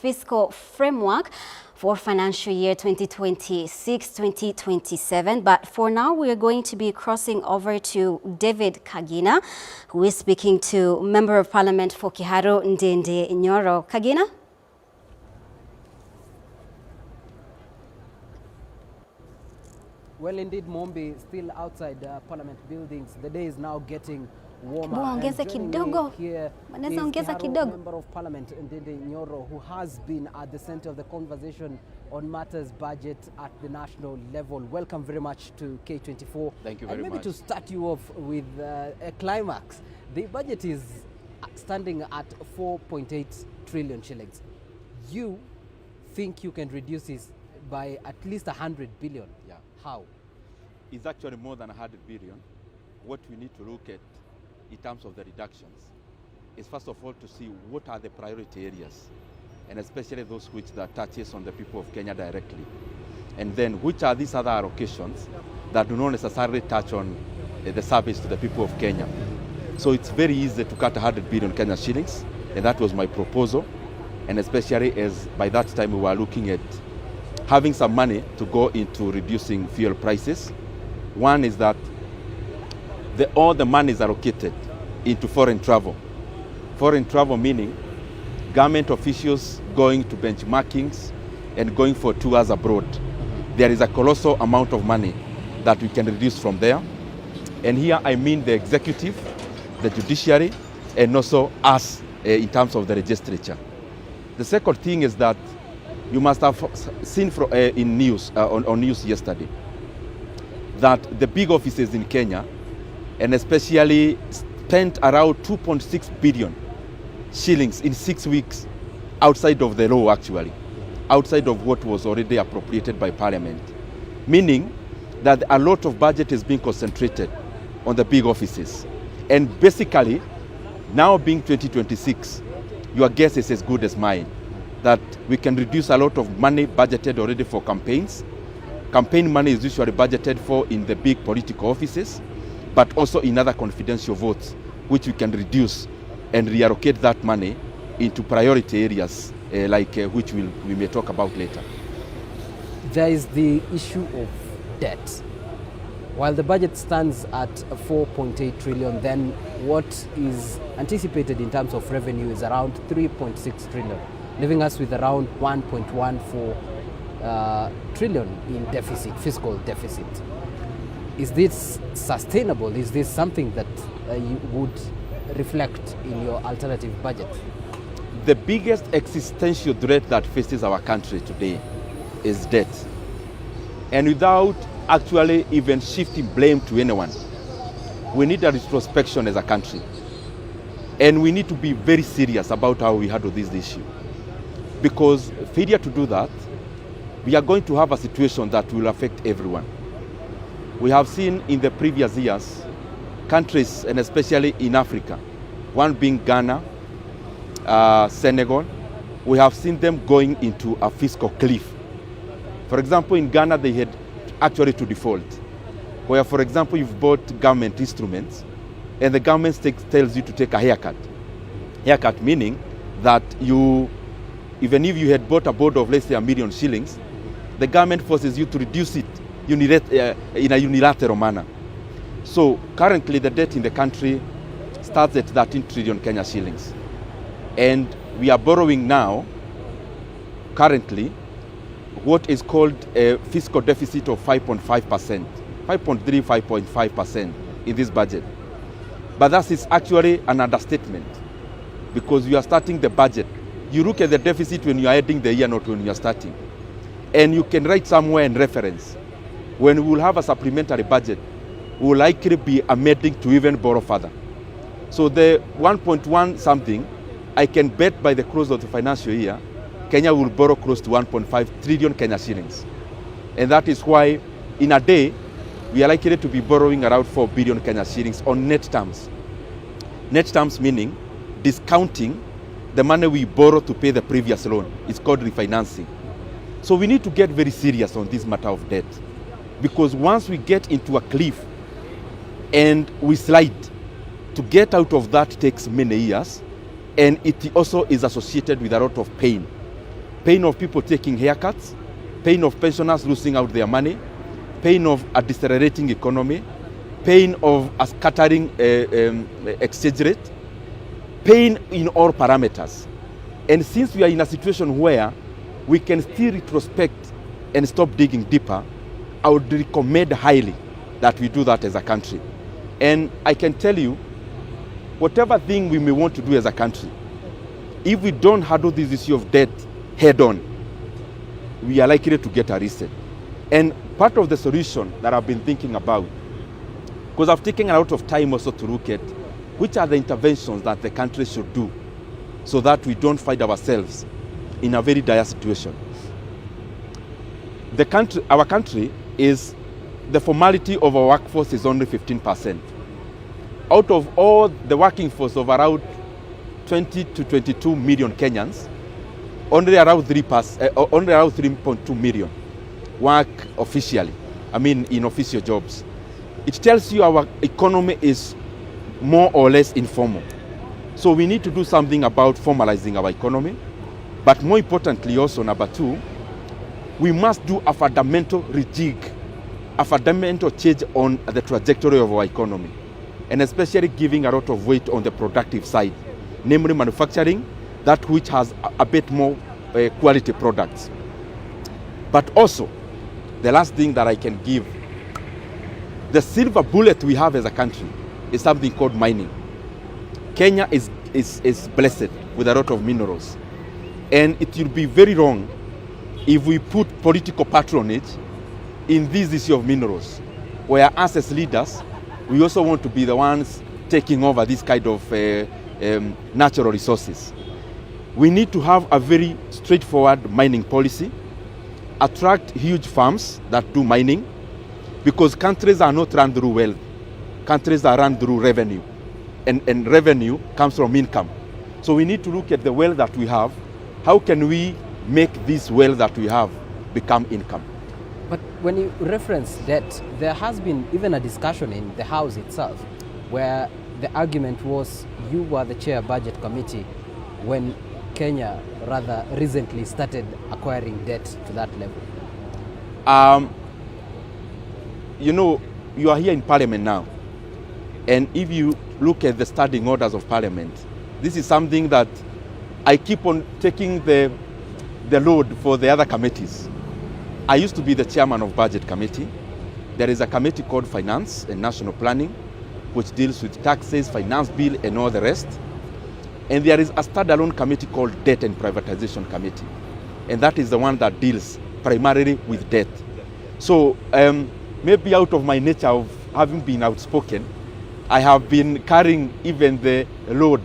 Fiscal framework for financial year 2026-2027. But for now, we are going to be crossing over to David Kagina, who is speaking to Member of Parliament for Kiharu Ndende Nyoro. Kagina? Well, indeed, Mombi, still outside Parliament buildings. The day is now getting warmer. Ongeza kidogo. Manaweza ongeza kidogo. Member of Parliament Ndende Nyoro, who has been at the center of the conversation on matters budget at the national level. Welcome very much to K24. Thank you very much. And maybe to start you off with a climax. The budget is standing at 4.8 trillion shillings. You think you can reduce this by at least 100 billion? Yeah. How? It's actually more than 100 billion. What we need to look at in terms of the reductions is first of all to see what are the priority areas, and especially those which that touches on the people of Kenya directly. And then which are these other allocations that do not necessarily touch on the service to the people of Kenya. So it's very easy to cut 100 billion Kenya shillings, and that was my proposal. And especially as by that time we were looking at having some money to go into reducing fuel prices. One is that all the money is allocated into foreign travel. Foreign travel meaning government officials going to benchmarkings and going for tours abroad. There is a colossal amount of money that we can reduce from there. And here I mean the executive, the judiciary, and also us in terms of the legislature. The second thing is that you must have seen in news, on news yesterday, that the big offices in Kenya, and especially spent around 2.6 billion shillings in 6 weeks outside of the law, actually, outside of what was already appropriated by Parliament, meaning that a lot of budget is being concentrated on the big offices. And basically, now being 2026, your guess is as good as mine, that we can reduce a lot of money budgeted already for campaigns. Campaign money is usually budgeted for in the big political offices, but also in other confidential votes, which we can reduce and reallocate that money into priority areas, which we may talk about later. There is the issue of debt. While the budget stands at 4.8 trillion, then what is anticipated in terms of revenue is around 3.6 trillion, leaving us with around 1.14 trillion in deficit, fiscal deficit. Is this sustainable? Is this something that you would reflect in your alternative budget? The biggest existential threat that faces our country today is debt. And without actually even shifting blame to anyone, we need a retrospection as a country. And we need to be very serious about how we handle this issue. Because failure to do that, we are going to have a situation that will affect everyone. We have seen in the previous years, countries, and especially in Africa, one being Ghana, Senegal, we have seen them going into a fiscal cliff. For example, in Ghana, they had actually to default, where, for example, you've bought government instruments, and the government tells you to take a haircut. Haircut meaning that you, even if you had bought a board of, let's say, 1 million shillings, the government forces you to reduce it in a unilateral manner. So currently, the debt in the country starts at 13 trillion Kenya shillings. And we are borrowing now, currently, what is called a fiscal deficit of 5.5%, 5.3, 5.5% in this budget. But that is actually an understatement, because you are starting the budget. You look at the deficit when you are ending the year, not when you are starting. And you can write somewhere in reference, when we will have a supplementary budget, we will likely be amending to even borrow further. So the 1.1 something, I can bet by the close of the financial year, Kenya will borrow close to 1.5 trillion Kenya shillings. And that is why, in a day, we are likely to be borrowing around 4 billion Kenya shillings on net terms. Net terms meaning discounting the money we borrow to pay the previous loan. It's called refinancing. So we need to get very serious on this matter of debt, because once we get into a cliff and we slide, to get out of that takes many years, and it also is associated with a lot of pain. Pain of people taking haircuts, pain of pensioners losing out their money, pain of a decelerating economy, pain of a scattering exchange rate, pain in all parameters. And since we are in a situation where we can still retrospect and stop digging deeper, I would recommend highly that we do that as a country. And I can tell you, whatever thing we may want to do as a country, if we don't handle this issue of debt head on, we are likely to get a reset. And part of the solution that I've been thinking about, because I've taken a lot of time also to look at which are the interventions that the country should do so that we don't find ourselves in a very dire situation. Our country is, the formality of our workforce is only 15%. Out of all the working force of around 20 to 22 million Kenyans, only around 3.2 million work officially, in official jobs. It tells you our economy is more or less informal. So we need to do something about formalizing our economy. But more importantly also, number two, we must do a fundamental rejig, a fundamental change on the trajectory of our economy, and especially giving a lot of weight on the productive side, namely manufacturing, that which has a bit more quality products. But also, the last thing that I can give, the silver bullet we have as a country is something called mining. Kenya is blessed with a lot of minerals. And it will be very wrong if we put political patronage in this issue of minerals, where us as leaders, we also want to be the ones taking over this kind of natural resources. We need to have a very straightforward mining policy, attract huge farms that do mining, because countries are not run through wealth. Countries are run through revenue, and revenue comes from income. So we need to look at the wealth that we have. How can we make this wealth that we have become income? But when you reference debt, there has been even a discussion in the House itself where the argument was you were the chair budget committee when Kenya rather recently started acquiring debt to that level. You know, you are here in Parliament now, and if you look at the standing orders of Parliament, this is something that I keep on taking the load for the other committees. I used to be the chairman of Budget Committee. There is a committee called Finance and National Planning, which deals with taxes, finance bill, and all the rest. And there is a standalone committee called Debt and Privatization Committee. And that is the one that deals primarily with debt. So maybe out of my nature of having been outspoken, I have been carrying even the load,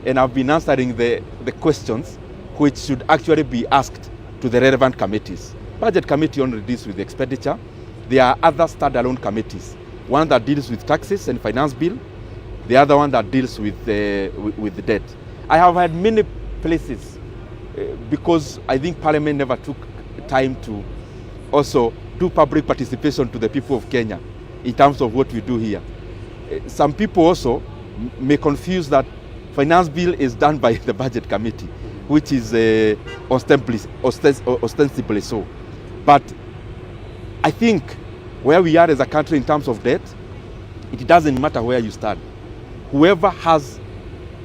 and I've been answering the questions which should actually be asked to the relevant committees. Budget Committee only deals with expenditure. There are other standalone committees. One that deals with taxes and finance bill, the other one that deals with the debt. I have had many places because I think Parliament never took time to also do public participation to the people of Kenya in terms of what we do here. Some people also may confuse that finance bill is done by the Budget Committee, which is ostensibly so. But I think where we are as a country in terms of debt, it doesn't matter where you stand. Whoever has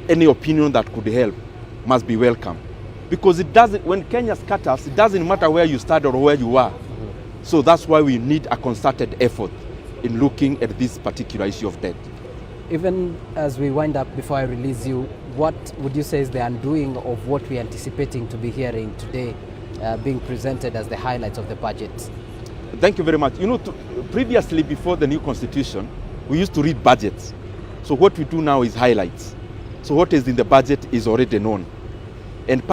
any opinion that could help must be welcome. Because it doesn't, when Kenya scatters, it doesn't matter where you stand or where you are. So that's why we need a concerted effort in looking at this particular issue of debt. Even as we wind up, before I release you, what would you say is the undoing of what we're anticipating to be hearing today being presented as the highlights of the budget? Thank you very much. You know, previously, before the new constitution, we used to read budgets. So what we do now is highlights. So what is in the budget is already known. And